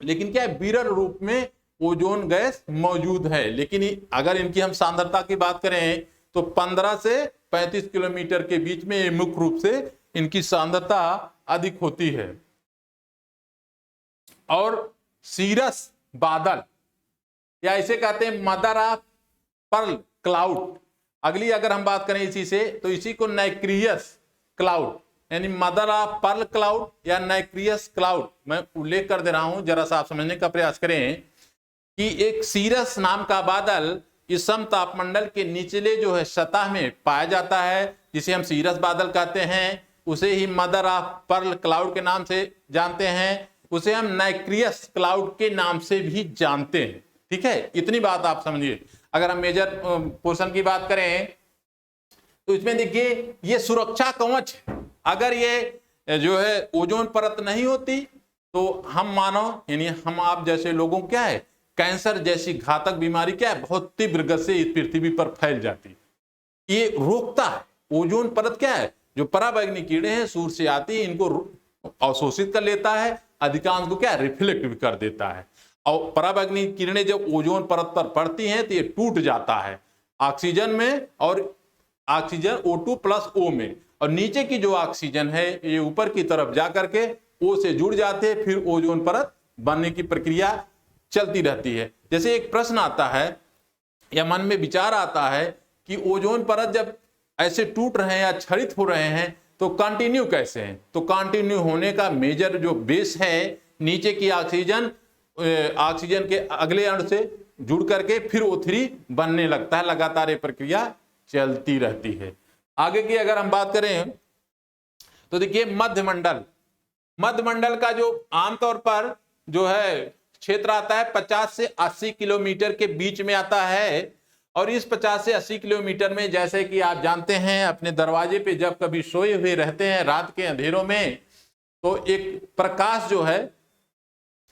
लेकिन क्या है विरल रूप में ओजोन गैस मौजूद है। लेकिन अगर इनकी हम सांद्रता की बात करें तो 15 से 35 किलोमीटर के बीच में मुख्य रूप से इनकी सांद्रता अधिक होती है। और सीरस बादल या इसे कहते हैं मदर ऑफ पर्ल क्लाउड, अगली अगर हम बात करें इसी से तो इसी को नाइक्रियस क्लाउड यानी मदर ऑफ पर्ल क्लाउड या नाइक्रियस क्लाउड मैं उल्लेख कर दे रहा हूं, जरा सा आप समझने का प्रयास करें कि एक सीरस नाम का बादल इस समतापमंडल के निचले जो है सतह में पाया जाता है, जिसे हम सीरस बादल कहते हैं, उसे ही मदर ऑफ पर्ल क्लाउड के नाम से जानते हैं। उसे हम नाइक्रियस क्लाउड के नाम से भी जानते हैं। ठीक है, इतनी बात आप समझिए। अगर हम मेजर पोर्शन की बात करें तो इसमें देखिए ये सुरक्षा कवच है। अगर ये जो है ओजोन परत नहीं होती तो हम मानव यानी हम आप जैसे लोगों क्या है कैंसर जैसी घातक बीमारी क्या है बहुत तीव्र गति से इस पृथ्वी पर फैल जाती। ये रोकता है। ओजोन परत क्या है जो पराबैंगनी कीड़े हैं सूर्य से आती है इनको अवशोषित कर लेता है, अधिकांश को क्या रिफ्लेक्ट भी कर देता है। और पराबैंगनी किरणें जब ओजोन परत पर पड़ती हैं तो ये टूट जाता है ऑक्सीजन में और ऑक्सीजन O2 प्लस O में, और नीचे की जो ऑक्सीजन है ये ऊपर की तरफ जा करके O से जुड़ जाते हैं, फिर ओजोन परत बनने की प्रक्रिया चलती रहती है। जैसे एक प्रश्न आता है या मन में विचार आता है कि ओजोन परत जब ऐसे टूट रहे हैं या क्षरित हो रहे हैं तो कंटिन्यू कैसे हैं? तो कंटिन्यू होने का मेजर जो बेस है नीचे की ऑक्सीजन के अगले अणु से जुड़ करके फिर O3 बनने लगता है। लगातार ये प्रक्रिया चलती रहती है। आगे की अगर हम बात करें तो देखिए मध्यमंडल का जो आमतौर पर जो है क्षेत्र आता है 50 से 80 किलोमीटर के बीच में आता है। और इस 50 से 80 किलोमीटर में जैसे कि आप जानते हैं अपने दरवाजे पे जब कभी सोए हुए रहते हैं रात के अंधेरों में तो एक प्रकाश जो है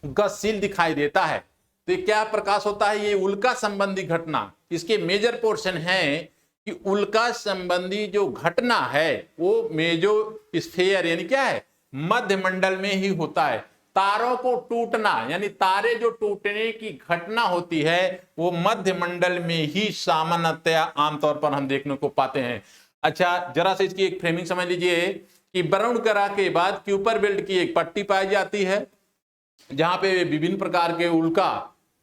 गतिशील दिखाई देता है। तो ये क्या प्रकाश होता है? ये उल्का संबंधी घटना। इसके मेजर पोर्शन है कि उल्का संबंधी जो घटना है वो मेजो स्फीयर यानी क्या है मध्यमंडल में ही होता है। तारों को टूटना यानी तारे जो टूटने की घटना होती है वो मध्यमंडल में ही सामान्यतया आमतौर पर हम देखने को पाते हैं। अच्छा, जरा से इसकी एक फ्रेमिंग समझ लीजिए कि वरुणकरा के बाद क्यूपर बेल्ट की एक पट्टी पाई जाती है जहां पे विभिन्न प्रकार के उल्का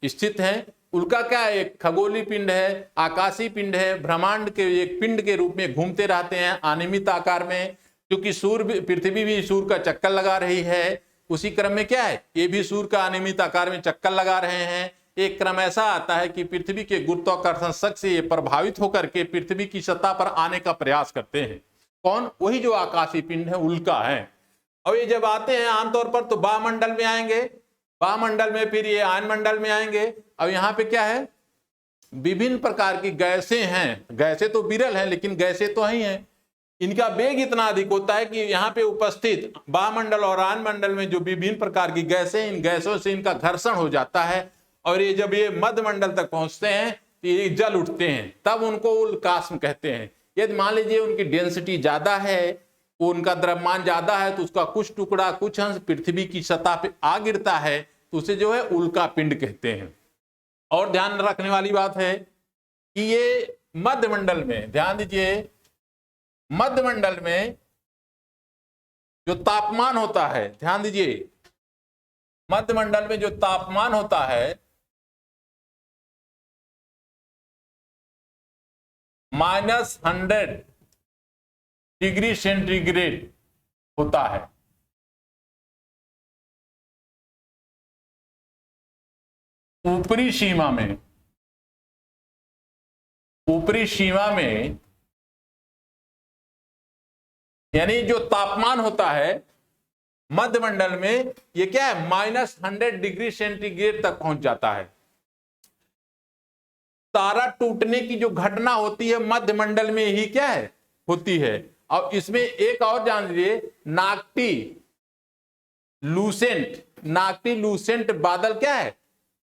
स्थित हैं। उल्का क्या है? एक खगोलीय पिंड है, आकाशीय पिंड है, ब्रह्मांड के एक पिंड के रूप में घूमते रहते हैं अनियमित आकार में, क्योंकि सूर्य पृथ्वी भी सूर्य का चक्कर लगा रही है। उसी क्रम में क्या है ये भी सूर्य का अनियमित आकार में चक्कर लगा रहे हैं। एक क्रम ऐसा आता है कि पृथ्वी के गुरुत्वाकर्षण शक्ति से ये प्रभावित होकर के पृथ्वी की सतह पर आने का प्रयास करते हैं। कौन? वही जो आकाशीय पिंड है उल्का है। और ये जब आते हैं आमतौर पर तो वायुमंडल में आएंगे, वायुमंडल में फिर ये आयनमंडल में आएंगे। अब यहाँ पे क्या है विभिन्न प्रकार की गैसें हैं। गैसें तो विरल हैं लेकिन गैसें तो ही हैं। इनका वेग इतना अधिक होता है कि यहाँ पे उपस्थित वायुमंडल और आयनमंडल में जो विभिन्न प्रकार की गैसें इन गैसों से इनका घर्षण हो जाता है और ये जब ये मध्यमंडल तक पहुंचते हैं तो ये जल उठते हैं, तब उनको उल्कास्म कहते हैं। यदि मान लीजिए उनकी डेंसिटी ज्यादा है, उनका द्रव्यमान ज्यादा है तो उसका कुछ टुकड़ा कुछ अंश पृथ्वी की सतह पे आ गिरता है तो उसे जो है उल्का पिंड कहते हैं। और ध्यान रखने वाली बात है कि ये मध्यमंडल में, ध्यान दीजिए, मध्यमंडल में जो तापमान होता है, ध्यान दीजिए, मध्यमंडल में जो तापमान होता है -100 डिग्री सेंटीग्रेड होता है। ऊपरी सीमा में, ऊपरी सीमा में यानी जो तापमान होता है मध्यमंडल में ये क्या है -100 डिग्री सेंटीग्रेड तक पहुंच जाता है। तारा टूटने की जो घटना होती है मध्यमंडल में ही क्या है होती है। और इसमें एक और जान लीजिए, नाक्टी लूसेंट बादल क्या है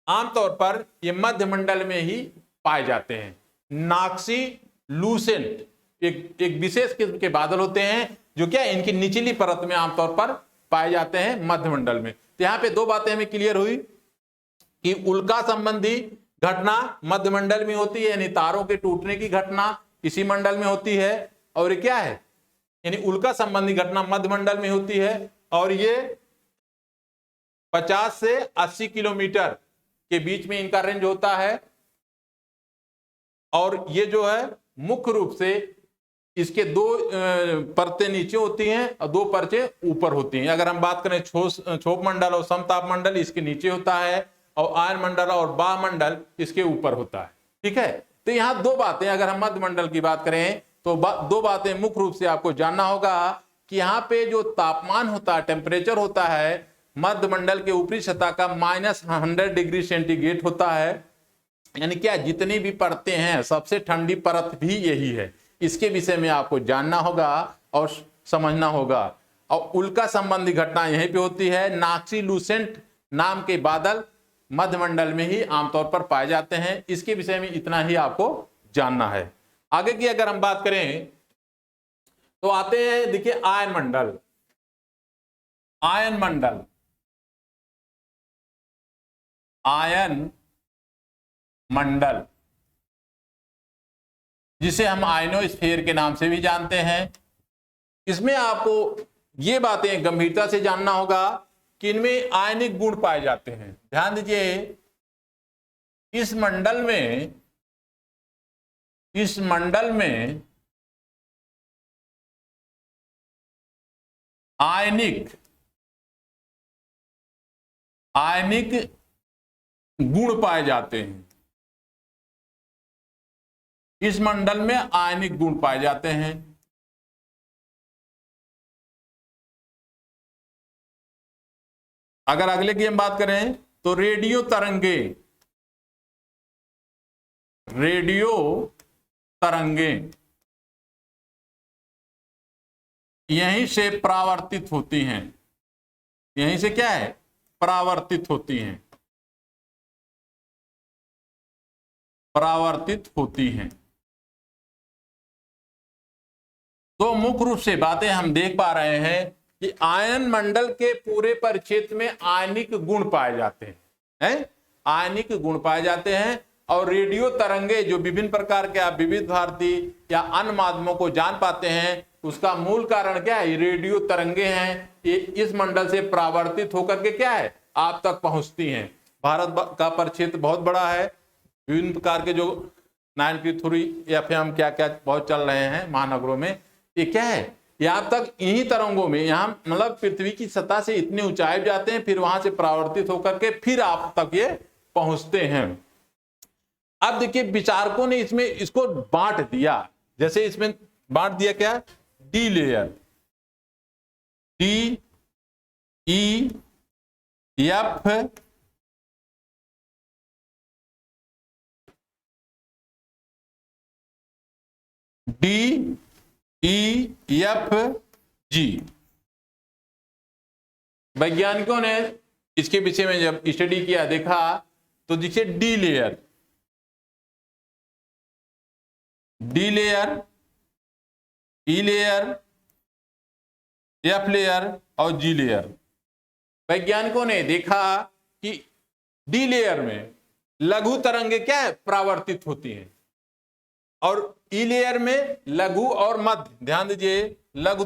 आमतौर पर ये मध्यमंडल में ही पाए जाते हैं। नाक्सी लूसेंट एक विशेष किस्म के बादल होते हैं जो क्या इनकी निचली परत में आमतौर पर पाए जाते हैं मध्यमंडल में। तो यहाँ पे दो बातें हमें क्लियर हुई कि उल्का संबंधी घटना मध्यमंडल में होती है यानी तारों के टूटने की घटना इसी मंडल में होती है, और ये क्या है यानी उल्का संबंधी घटना मध्यमंडल में होती है। और ये 50 से 80 किलोमीटर के बीच में इनका रेंज होता है। और ये जो है मुख्य रूप से इसके दो परतें नीचे होती हैं और दो परतें ऊपर होती हैं। अगर हम बात करें क्षोभ मंडल और समताप मंडल इसके नीचे होता है और आयन मंडल और बाह्य मंडल इसके ऊपर होता है। ठीक है, तो यहाँ दो बातें, अगर हम मध्य मंडल की बात करें तो दो बातें मुख्य रूप से आपको जानना होगा कि यहाँ पे जो तापमान होता है, टेम्परेचर होता है, मध्यमंडल के ऊपरी सतह का -100 डिग्री सेंटीग्रेड होता है। यानी क्या, जितनी भी परतें हैं सबसे ठंडी परत भी यही है। इसके विषय में आपको जानना होगा और समझना होगा। और उल्का संबंधी घटना यहीं पे होती है। नाक्सी लूसेंट नाम के बादल मध्यमंडल में ही आमतौर पर पाए जाते हैं। इसके विषय में इतना ही आपको जानना है। आगे की अगर हम बात करें तो आते हैं, देखिए आयन मंडल। आयन मंडल, आयन मंडल जिसे हम आयनोस्फीयर के नाम से भी जानते हैं। इसमें आपको ये बातें गंभीरता से जानना होगा कि इनमें आयनिक गुण पाए जाते हैं। ध्यान दीजिए, इस मंडल में आयनिक गुण पाए जाते हैं। इस मंडल में आयनिक गुण पाए जाते हैं। अगर अगले की हम बात करें तो रेडियो तरंगे यहीं से परावर्तित होती हैं। यहीं से क्या है, परावर्तित होती हैं, परावर्तित होती हैं। तो मुख्य रूप से बातें हम देख पा रहे हैं कि आयन मंडल के पूरे परिक्षेत्र में आयनिक गुण पाए जाते हैं, आयनिक गुण पाए जाते हैं। और रेडियो तरंगे जो विभिन्न प्रकार के आप विविध भारती या अन्य माध्यमों को जान पाते हैं, उसका मूल कारण क्या है, रेडियो तरंगे हैं। ये इस मंडल से परावर्तित होकर के क्या है, आप तक पहुंचती हैं। भारत का परिक्षेत्र बहुत बड़ा है। विभिन्न प्रकार के जो 93 FM क्या क्या बहुत चल रहे हैं महानगरों में, ये क्या है, ये आप तक इन्हीं तरंगों में, यहाँ मतलब पृथ्वी की सतह से इतनी ऊंचाई जाते हैं, फिर वहां से परावर्तित होकर के फिर आप तक ये पहुंचते हैं। अब देखिए, विचारकों ने इसमें इसको बांट दिया। जैसे इसमें बांट दिया क्या, डी लेयर, DEF, DEFG। वैज्ञानिकों ने इसके विषय में जब स्टडी किया, देखा तो देखिए D layer, E layer, F layer और G लेयर। वैज्ञानिकों ने देखा कि डी लेयर में लघु तरंगे क्या है, परावर्तित होती हैं, और ई लेयर में लघु और मध्य, ध्यान दीजिए, लघु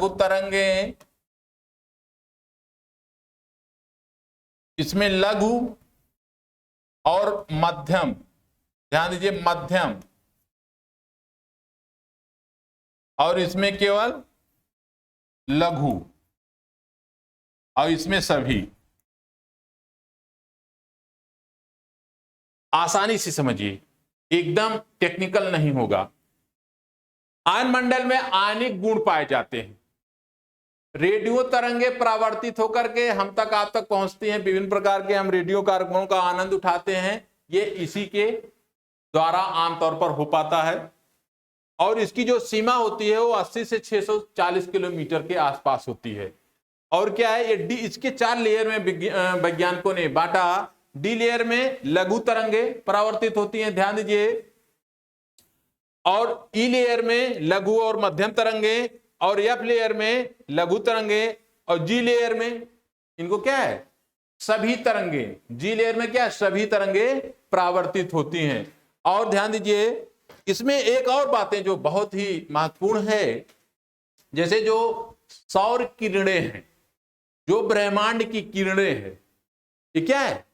तरंगे इसमें लघु और मध्यम, ध्यान दीजिए, मध्यम, और इसमें केवल लघु, और इसमें सभी। आसानी से समझिए, एकदम टेक्निकल नहीं होगा। आयन मंडल में आयनिक गुण पाए जाते हैं। रेडियो तरंगे परावर्तित होकर के हम तक, आप तक पहुंचती हैं। विभिन्न प्रकार के हम रेडियो कार्यक्रमों का आनंद उठाते हैं। ये इसी के द्वारा आमतौर पर हो पाता है। और इसकी जो सीमा होती है वो 80 से 640 किलोमीटर के आसपास होती है। और क्या है, ये इसके 4 लेयर में वैज्ञानिकों ने बांटा। डी लेयर में लघु तरंगे परावर्तित होती हैं, ध्यान दीजिए, और ई लेयर में लघु और मध्यम तरंगे, और एफ लेयर में लघु तरंगे, और जी लेयर में इनको क्या है, सभी तरंगे। जी लेयर में क्या है, सभी तरंगे परावर्तित होती हैं। और ध्यान दीजिए, इसमें एक और बातें जो बहुत ही महत्वपूर्ण है, जैसे जो सौर किरणें हैं, जो ब्रह्मांड की किरणें हैं, ये क्या है,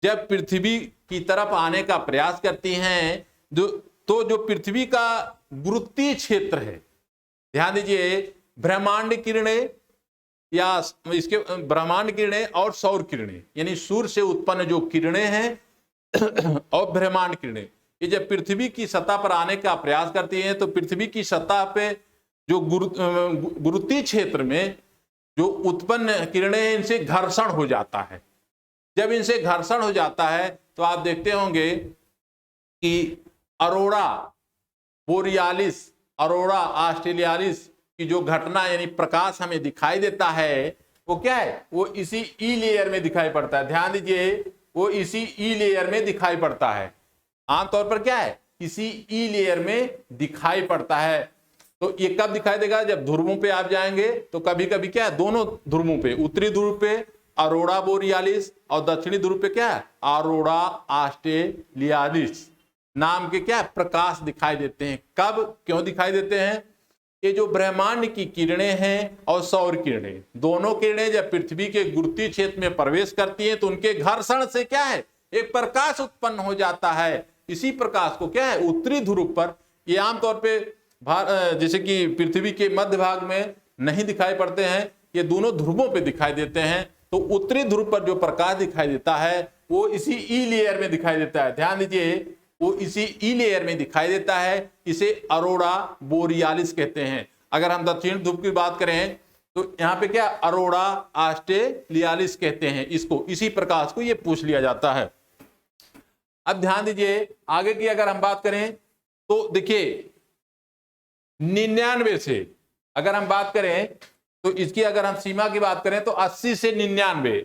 जब पृथ्वी की तरफ आने का प्रयास करती हैं, तो जो पृथ्वी का गुरुत्वीय क्षेत्र है, ध्यान दीजिए, ब्रह्मांड किरणें या इसके ब्रह्मांड किरणें और सौर किरणें, यानी सूर्य से उत्पन्न जो किरणें हैं और ब्रह्मांड किरणें, ये जब पृथ्वी की सतह पर आने का प्रयास करती हैं, तो पृथ्वी की सतह पे जो गुरुत्वीय क्षेत्र में जो उत्पन्न किरणें हैं इनसे घर्षण हो जाता है। जब इनसे घर्षण हो जाता है तो आप देखते होंगे कि अरोरा बोरियालिस, अरोरा ऑस्ट्रेलियालिस की जो घटना यानी प्रकाश हमें दिखाई देता है वो क्या है, वो इसी ई लेयर में दिखाई पड़ता है। ध्यान दीजिए, वो इसी ई लेयर में दिखाई पड़ता है। आमतौर पर क्या है, इसी ई लेयर में दिखाई पड़ता है। तो ये कब दिखाई देगा, जब ध्रुवों पे आप जाएंगे तो कभी कभी क्या है, दोनों ध्रुवों पे, उत्तरी ध्रुव पे अरोरा बोरियालिस और दक्षिणी ध्रुव पे क्या है, अरोरा ऑस्ट्रेलियालिस नाम के क्या है, प्रकाश दिखाई देते हैं। कब, क्यों दिखाई देते हैं, ये जो ब्रह्मांड की किरणें हैं और सौर किरणें, दोनों किरणें जब पृथ्वी के गुरुत्वीय क्षेत्र में प्रवेश करती हैं तो उनके घर्षण से क्या है, एक प्रकाश उत्पन्न हो जाता है। इसी प्रकाश को क्या है, उत्तरी ध्रुव पर, ये आमतौर पे जैसे कि पृथ्वी के मध्य भाग में नहीं दिखाई पड़ते हैं, ये दोनों ध्रुवों पे दिखाई देते हैं। तो उत्तरी ध्रुव पर जो प्रकाश दिखाई देता है वो इसी ई लेयर में दिखाई देता है। ध्यान दीजिए, वो इसी ई लेयर में दिखाई देता है। इसे अरोरा बोरियालिस कहते हैं। अगर हम दक्षिण ध्रुव की बात करें तो यहाँ पे क्या, अरोरा ऑस्ट्रेलियालिस कहते हैं इसको, इसी प्रकाश को ये पूछ लिया जाता है। अब ध्यान दीजिए, आगे की अगर हम बात करें तो देखिए 99 से अगर हम बात करें तो इसकी अगर हम सीमा की बात करें तो 80 से 99,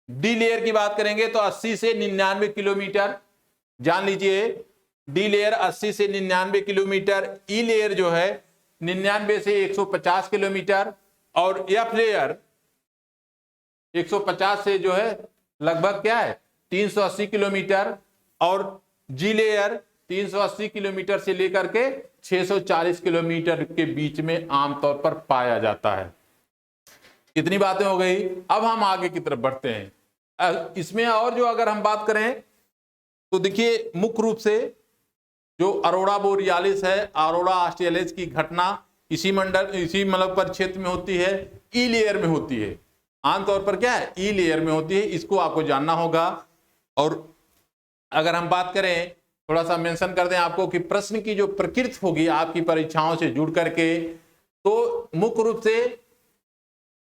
डी लेयर की बात करेंगे तो 80 से 99 किलोमीटर, जान लीजिए डी लेयर 80 से 99 किलोमीटर, ई लेयर जो है 99 से 150 किलोमीटर और एफ लेयर 150 से जो है लगभग क्या है 380 किलोमीटर और जी लेयर 380 किलोमीटर से लेकर के 640 किलोमीटर के बीच में आमतौर पर पाया जाता है। कितनी बातें हो गई। अब हम आगे की तरफ बढ़ते हैं। इसमें और जो अगर हम बात करें तो देखिए मुख्य रूप से जो अरोरा बोरियालिस है, अरोरा ऑस्ट्रेलियालिस की घटना इसी मतलब पर क्षेत्र में होती है, ई लेयर में होती है। आमतौर पर क्या है, ई लेयर में होती है, इसको आपको जानना होगा। और अगर हम बात करें, थोड़ा सा मेंशन कर दें आपको कि प्रश्न की जो प्रकृति होगी आपकी परीक्षाओं से जुड़ करके, तो मुख्य रूप से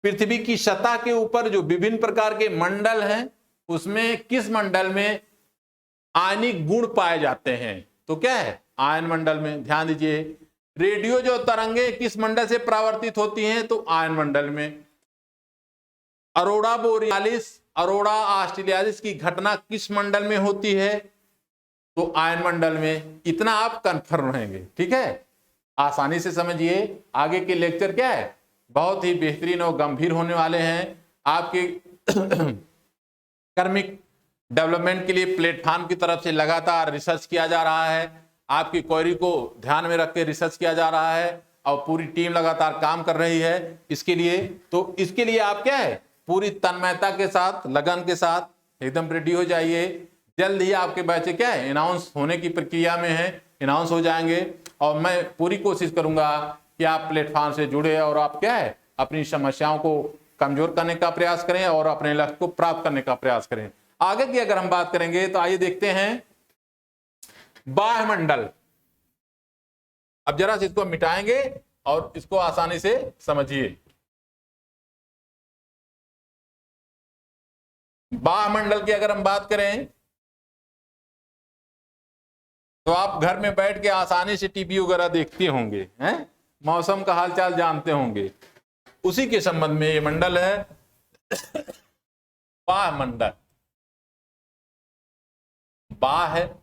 पृथ्वी की सतह के ऊपर जो विभिन्न प्रकार के मंडल हैं उसमें किस मंडल में आयनिक गुण पाए जाते हैं, तो क्या है, आयन मंडल में। ध्यान दीजिए, रेडियो जो तरंगे किस मंडल से परावर्तित होती हैं, तो आयन मंडल में। अरोरा बोरियालिस, अरोरा ऑस्ट्रेलियालिस की घटना किस मंडल में होती है, तो आयन मंडल में। इतना आप कंफर्म रहेंगे, ठीक है, आसानी से समझिए। आगे के लेक्चर क्या है, बहुत ही बेहतरीन और गंभीर होने वाले हैं। आपके कर्मिक डेवलपमेंट के लिए प्लेटफॉर्म की तरफ से लगातार रिसर्च किया जा रहा है। आपकी क्वेरी को ध्यान में रख के रिसर्च किया जा रहा है और पूरी टीम लगातार काम कर रही है इसके लिए। तो इसके लिए आप क्या है, पूरी तन्मयता के साथ, लगन के साथ एकदम रेडी हो जाइए। जल्द ही आपके बैच क्या है, अनाउंस होने की प्रक्रिया में है, अनाउंस हो जाएंगे और मैं पूरी कोशिश करूंगा कि आप प्लेटफॉर्म से जुड़े और आप क्या है, अपनी समस्याओं को कमजोर करने का प्रयास करें और अपने लक्ष्य को प्राप्त करने का प्रयास करें। आगे की अगर हम बात करेंगे तो आइए देखते हैं बाह्य मंडल। अब जरा से इसको मिटाएंगे और इसको आसानी से समझिए। बाह्य मंडल की अगर हम बात करें तो आप घर में बैठ के आसानी से टीवी वगैरह देखते होंगे, हैं, मौसम का हालचाल जानते होंगे, उसी के संबंध में ये मंडल है बाह्य मंडल। बाह्य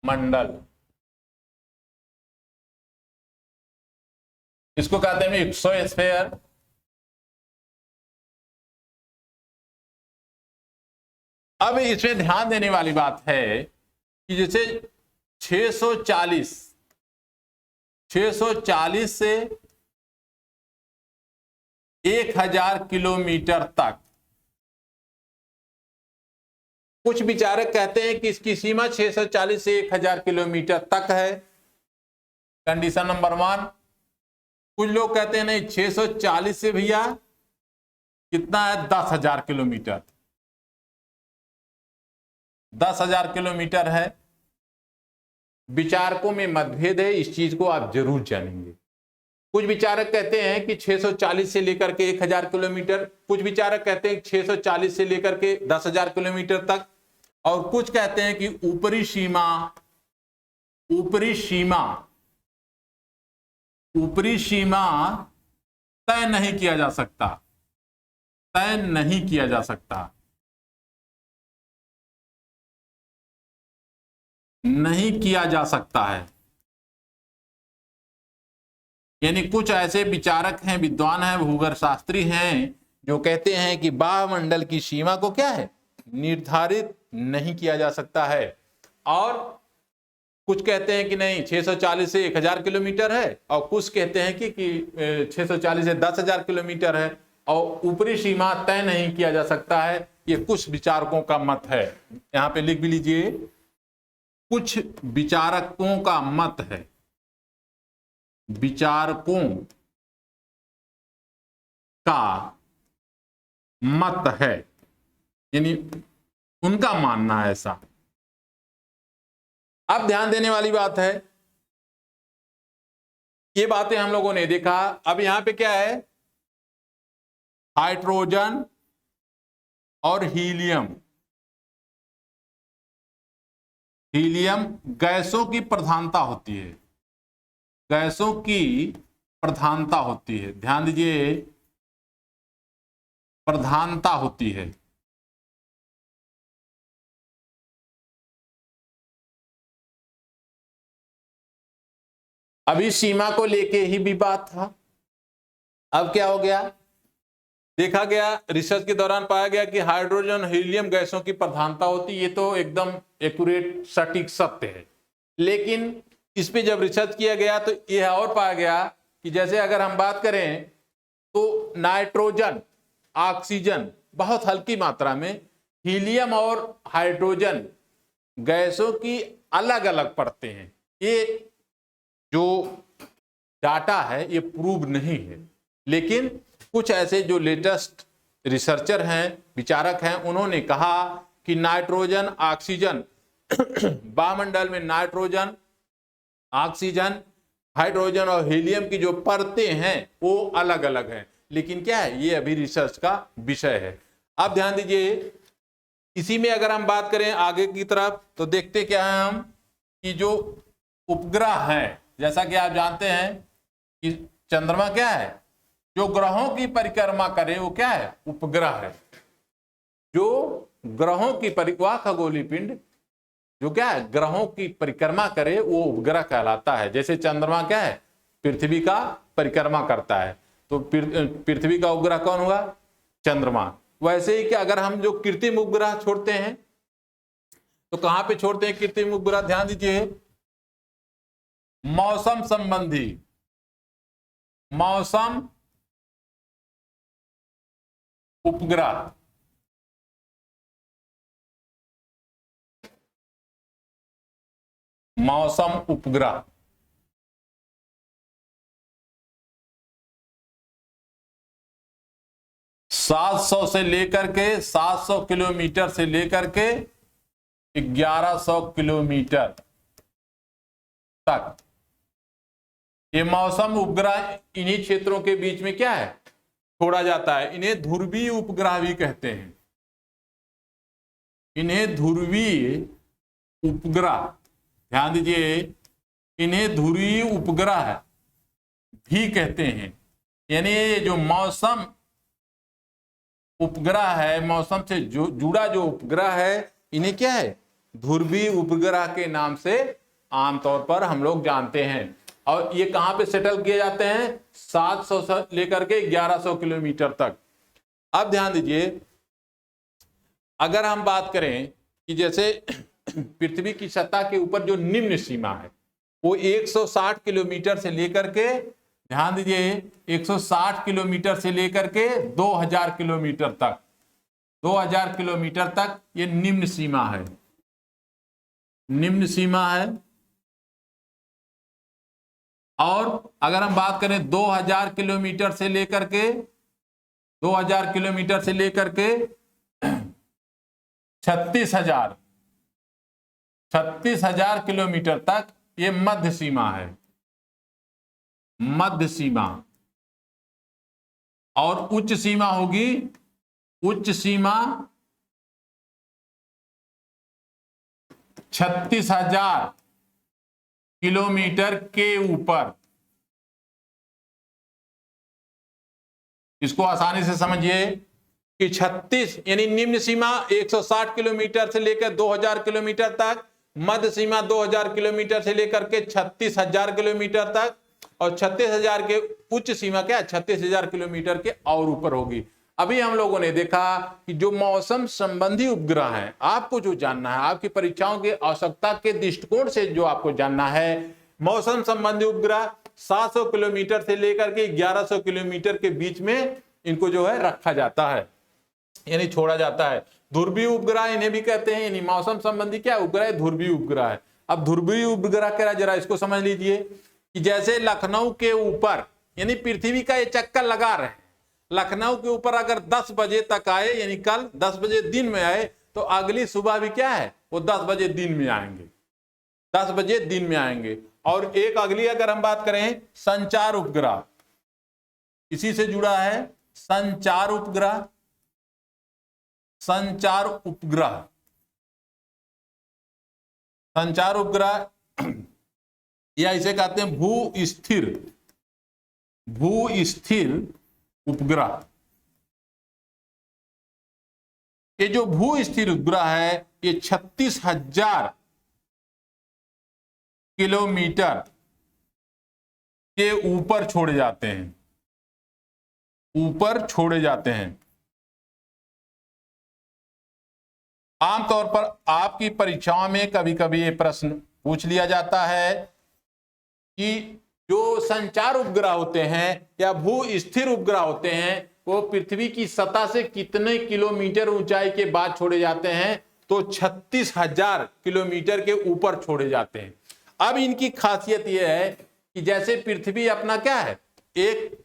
मंडल इसको कहते हैं एक्सोस्फेयर। अब इसमें ध्यान देने वाली बात है कि जैसे 640 से 1000 किलोमीटर तक, कुछ विचारक कहते हैं कि इसकी सीमा 640 से 1000 किलोमीटर तक है, कंडीशन नंबर 1। कुछ लोग कहते हैं नहीं, 640 से भैया कितना है, 10,000 किलोमीटर, 10,000 किलोमीटर है। विचारकों में मतभेद है, इस चीज को आप जरूर जानेंगे। कुछ विचारक कहते हैं कि 640 से लेकर के 1000 किलोमीटर, कुछ विचारक कहते हैं 640 से लेकर के 10,000 किलोमीटर तक, और कुछ कहते हैं कि ऊपरी सीमा तय नहीं किया जा सकता, तय नहीं किया जा सकता, नहीं किया जा सकता है। यानी कुछ ऐसे विचारक हैं, विद्वान हैं, भूगर्भ शास्त्री हैं, जो कहते हैं कि वायुमंडल की सीमा को क्या है, निर्धारित नहीं किया जा सकता है। और कुछ कहते हैं कि नहीं 640 से 1000 किलोमीटर है, और कुछ कहते हैं कि 640 से 10,000 किलोमीटर है, और ऊपरी सीमा तय नहीं किया जा सकता है। ये कुछ विचारकों का मत है। यहां पे लिख भी लीजिए, कुछ विचारकों का मत है, विचारकों का मत है, यानी उनका मानना है ऐसा। अब ध्यान देने वाली बात है, ये बातें हम लोगों ने देखा। अब यहां पे क्या है, हाइड्रोजन और हीलियम, गैसों की प्रधानता होती है, गैसों की प्रधानता होती है, ध्यान दीजिए, प्रधानता होती है। अभी सीमा को लेके ही विवाद था, अब क्या हो गया, देखा गया, रिसर्च के दौरान पाया गया कि हाइड्रोजन हीलियम गैसों की प्रधानता होती, ये तो एकदम एक्यूरेट सटीक सत्य है। लेकिन इस पे जब रिसर्च किया गया तो यह और पाया गया कि जैसे अगर हम बात करें तो नाइट्रोजन, ऑक्सीजन बहुत हल्की मात्रा में, हीलियम और हाइड्रोजन गैसों की अलग अलग परतें हैं। ये जो डाटा है ये प्रूव नहीं है, लेकिन कुछ ऐसे जो लेटेस्ट रिसर्चर हैं, विचारक हैं, उन्होंने कहा कि नाइट्रोजन, ऑक्सीजन, वायुमंडल में नाइट्रोजन, ऑक्सीजन, हाइड्रोजन और हीलियम की जो परतें हैं वो अलग अलग हैं। लेकिन क्या है, ये अभी रिसर्च का विषय है। अब ध्यान दीजिए, इसी में अगर हम बात करें आगे की तरफ तो देखते क्या है हम कि जो उपग्रह हैं, जैसा कि आप जानते हैं कि चंद्रमा क्या है, जो ग्रहों की परिक्रमा करे वो क्या है, उपग्रह है। जो ग्रहों की परिक्रमा, खगोलीय पिंड जो क्या है, ग्रहों की परिक्रमा करे वो उपग्रह कहलाता है। जैसे चंद्रमा क्या है, पृथ्वी का परिक्रमा करता है, तो पृथ्वी का उपग्रह कौन हुआ, चंद्रमा। वैसे ही कि अगर हम जो कृत्रिम उपग्रह छोड़ते हैं तो कहां पे छोड़ते हैं कृत्रिम उपग्रह, ध्यान दीजिए, मौसम संबंधी, मौसम उपग्रह, मौसम उपग्रह 700 से लेकर के 700 किलोमीटर से लेकर के 1100 किलोमीटर तक ये मौसम उपग्रह इन्हीं क्षेत्रों के बीच में क्या है, छोड़ा जाता है। इन्हें ध्रुवीय उपग्रह भी कहते हैं, इन्हें ध्रुवीय उपग्रह, ध्यान दीजिए, इन्हें ध्रुवीय उपग्रह भी कहते हैं। यानी ये जो मौसम उपग्रह है, मौसम से जो जुड़ा जो उपग्रह है, इन्हें क्या है, ध्रुवीय उपग्रह के नाम से आमतौर पर हम लोग जानते हैं। और ये कहां पे सेटल किए जाते हैं, 700 से लेकर के 1100 किलोमीटर तक। अब ध्यान दीजिए, अगर हम बात करें कि जैसे पृथ्वी की सतह के ऊपर जो निम्न सीमा है वो 160 किलोमीटर से लेकर के, ध्यान दीजिए, 160 किलोमीटर से लेकर के 2000 किलोमीटर तक, 2000 किलोमीटर तक ये निम्न सीमा है, निम्न सीमा है। और अगर हम बात करें 2000 किलोमीटर से लेकर के, 2000 किलोमीटर से लेकर के 36,000 किलोमीटर तक ये मध्य सीमा है। मध्य सीमा, और उच्च सीमा होगी, उच्च सीमा 36,000 किलोमीटर के ऊपर। इसको आसानी से समझिए कि 36 यानी निम्न सीमा 160 किलोमीटर से लेकर 2000 किलोमीटर तक, मध्य सीमा 2000 किलोमीटर से लेकर के 36,000 किलोमीटर तक, और 36,000 के उच्च सीमा क्या है, 36,000 किलोमीटर के और ऊपर होगी। अभी हम लोगों ने देखा कि जो मौसम संबंधी उपग्रह हैं, आपको जो जानना है, आपकी परीक्षाओं की आवश्यकता के दृष्टिकोण से जो आपको जानना है, मौसम संबंधी उपग्रह 700 किलोमीटर से लेकर के 1100 किलोमीटर के बीच में इनको जो है रखा जाता है, यानी छोड़ा जाता है। ध्रुवीय उपग्रह इन्हें भी कहते हैं, यानी मौसम संबंधी क्या उपग्रह, ध्रुवीय उपग्रह है। अब ध्रुवीय उपग्रह क्या, जरा इसको समझ लीजिए कि जैसे लखनऊ के ऊपर, यानी पृथ्वी का ये चक्कर लगा रहे हैं, लखनऊ के ऊपर अगर 10 बजे तक आए, यानी कल 10 बजे दिन में आए, तो अगली सुबह भी क्या है, वो 10 बजे दिन में आएंगे, 10 बजे दिन में आएंगे। और एक अगली अगर हम बात करें संचार उपग्रह, इसी से जुड़ा है संचार उपग्रह, संचार उपग्रह, संचार उपग्रह या इसे कहते हैं भू स्थिर उपग्रह। ये जो भू स्थिर उपग्रह है, ये 36,000 किलोमीटर के ऊपर छोड़े जाते हैं, ऊपर छोड़े जाते हैं। आमतौर पर आपकी परीक्षाओं में कभी कभी ये प्रश्न पूछ लिया जाता है कि जो संचार उपग्रह होते हैं या भू स्थिर उपग्रह होते हैं, वो पृथ्वी की सतह से कितने किलोमीटर ऊंचाई के बाद छोड़े जाते हैं, तो 36,000 किलोमीटर के ऊपर छोड़े जाते हैं। अब इनकी खासियत यह है कि जैसे पृथ्वी अपना क्या है, एक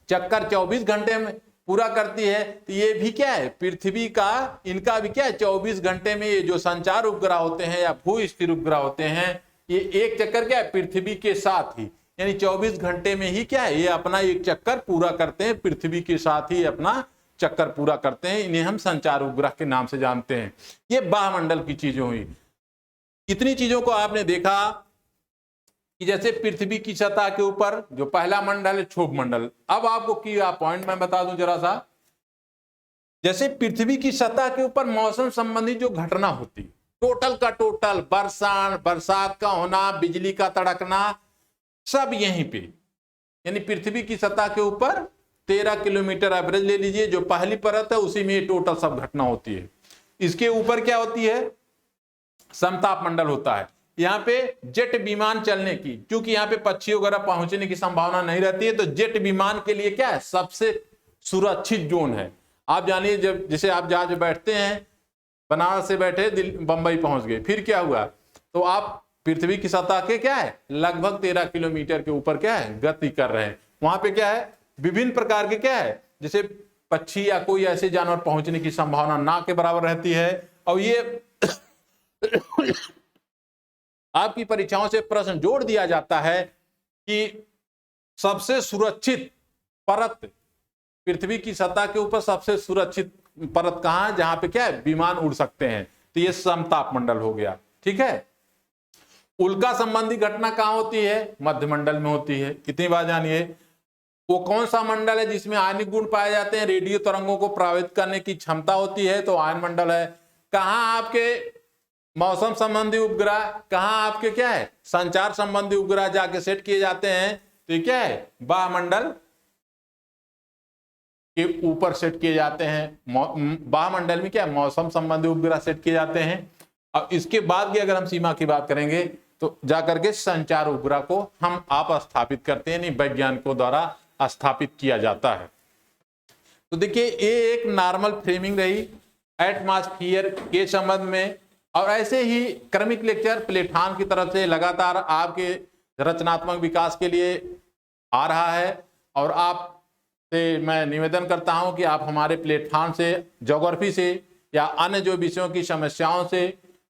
चक्कर 24 घंटे में पूरा करती है, तो ये भी क्या है, पृथ्वी का, इनका भी क्या है, 24 घंटे में ये जो संचार उपग्रह होते हैं या भू स्थिर उपग्रह होते हैं, ये एक चक्कर क्या है, पृथ्वी के साथ ही, यानी 24 घंटे में ही क्या है, ये अपना एक चक्कर पूरा करते हैं, पृथ्वी के साथ ही अपना चक्कर पूरा करते हैं। इन्हें हम संचार उपग्रह के नाम से जानते हैं। ये बाह्यमंडल की चीजें हुई। कितनी चीजों को आपने देखा कि जैसे पृथ्वी की सतह के ऊपर जो पहला मंडल है क्षोभ मंडल। अब आपको की पॉइंट मैं बता दूं जरा सा, जैसे पृथ्वी की सतह के ऊपर मौसम संबंधी जो घटना होती, टोटल का टोटल, बरसात का होना, बिजली का तड़कना, सब यहीं पे, यानी पृथ्वी की सतह के ऊपर 13 किलोमीटर एवरेज ले लीजिए, जो पहली परत है उसी में टोटल सब घटना होती है। इसके ऊपर क्या होती है, समताप मंडल होता है। यहाँ पे जेट विमान चलने की, क्योंकि यहाँ पे पक्षी वगैरह पहुंचने की संभावना नहीं रहती है, तो जेट विमान के लिए क्या है, सबसे सुरक्षित जोन है। आप जानिए, जब जैसे आप जहाज बैठते हैं, बनारस से बैठे बंबई पहुंच गए, फिर क्या हुआ, तो आप पृथ्वी की सतह के क्या है, लगभग 13 किलोमीटर के ऊपर क्या है, गति कर रहे हैं। वहां पे क्या है, विभिन्न प्रकार के क्या है, जैसे पक्षी या कोई ऐसे जानवर पहुंचने की संभावना ना के बराबर रहती है। और ये आपकी परीक्षाओं से प्रश्न जोड़ दिया जाता है कि सबसे सुरक्षित परत, पृथ्वी की सतह के ऊपर सबसे सुरक्षित परत कहां है, जहां पे क्या है, विमान उड़ सकते हैं, तो ये समताप मंडल हो गया। ठीक है। उल्का संबंधी घटना कहां होती है, मध्य मंडल में होती है। इतनी बात जानिए। वो कौन सा मंडल है जिसमें आयनिक गुण पाए जाते हैं, रेडियो तरंगों को प्रभावित करने की क्षमता होती है, तो आयन मंडल है। कहां आपके मौसम संबंधी उपग्रह, कहां आपके क्या है, संचार संबंधी उपग्रह जाके सेट किए जाते हैं, तो ये क्या है, वायुमंडल के ऊपर सेट किए जाते हैं। वायुमंडल में क्या है, मौसम संबंधी उपग्रह सेट किए जाते हैं। अब इसके बाद की अगर हम सीमा की बात करेंगे, तो जाकर के संचार उपग्रह को हम आप स्थापित करते हैं, नहीं वैज्ञानिकों द्वारा स्थापित किया जाता है। तो देखिए, ये एक नॉर्मल फ्रेमिंग रही एटमॉस्फेयर के संबंध में। और ऐसे ही क्रमिक लेक्चर प्लेटफॉर्म की तरफ से लगातार आपके रचनात्मक विकास के लिए आ रहा है। और आप से मैं निवेदन करता हूं कि आप हमारे प्लेटफॉर्म से, ज्योग्राफी से या अन्य जो विषयों की समस्याओं से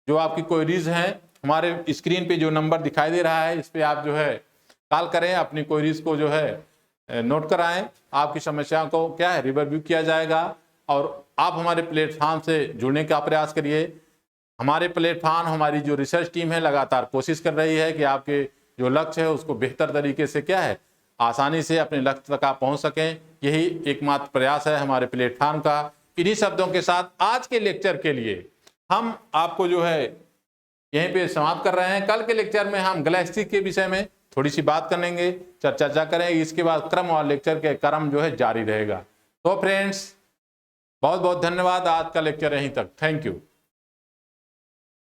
जो आपकी क्वेरीज हैं, हमारे स्क्रीन पे जो नंबर दिखाई दे रहा है, इस पे आप जो है कॉल करें, अपनी क्वेरीज को जो है नोट कराएं, आपकी समस्या को क्या है रिव्यू किया जाएगा और आप हमारे प्लेटफॉर्म से जुड़ने का प्रयास करिए। हमारे प्लेटफॉर्म, हमारी जो रिसर्च टीम है लगातार कोशिश कर रही है कि आपके जो लक्ष्य है उसको बेहतर तरीके से क्या है आसानी से अपने लक्ष्य तक आप पहुंच सकें। यही एकमात्र प्रयास है हमारे प्लेटफॉर्म का। इन्हीं शब्दों के साथ आज के लेक्चर के लिए हम आपको जो है यहीं पे समाप्त कर रहे हैं। कल के लेक्चर में हम गैलेक्सी के विषय में थोड़ी सी बात करेंगे, चर्चा करेंगे। इसके बाद क्रम और लेक्चर के क्रम जो है जारी रहेगा। तो फ्रेंड्स बहुत बहुत धन्यवाद। आज का लेक्चर यहीं तक। Thank you.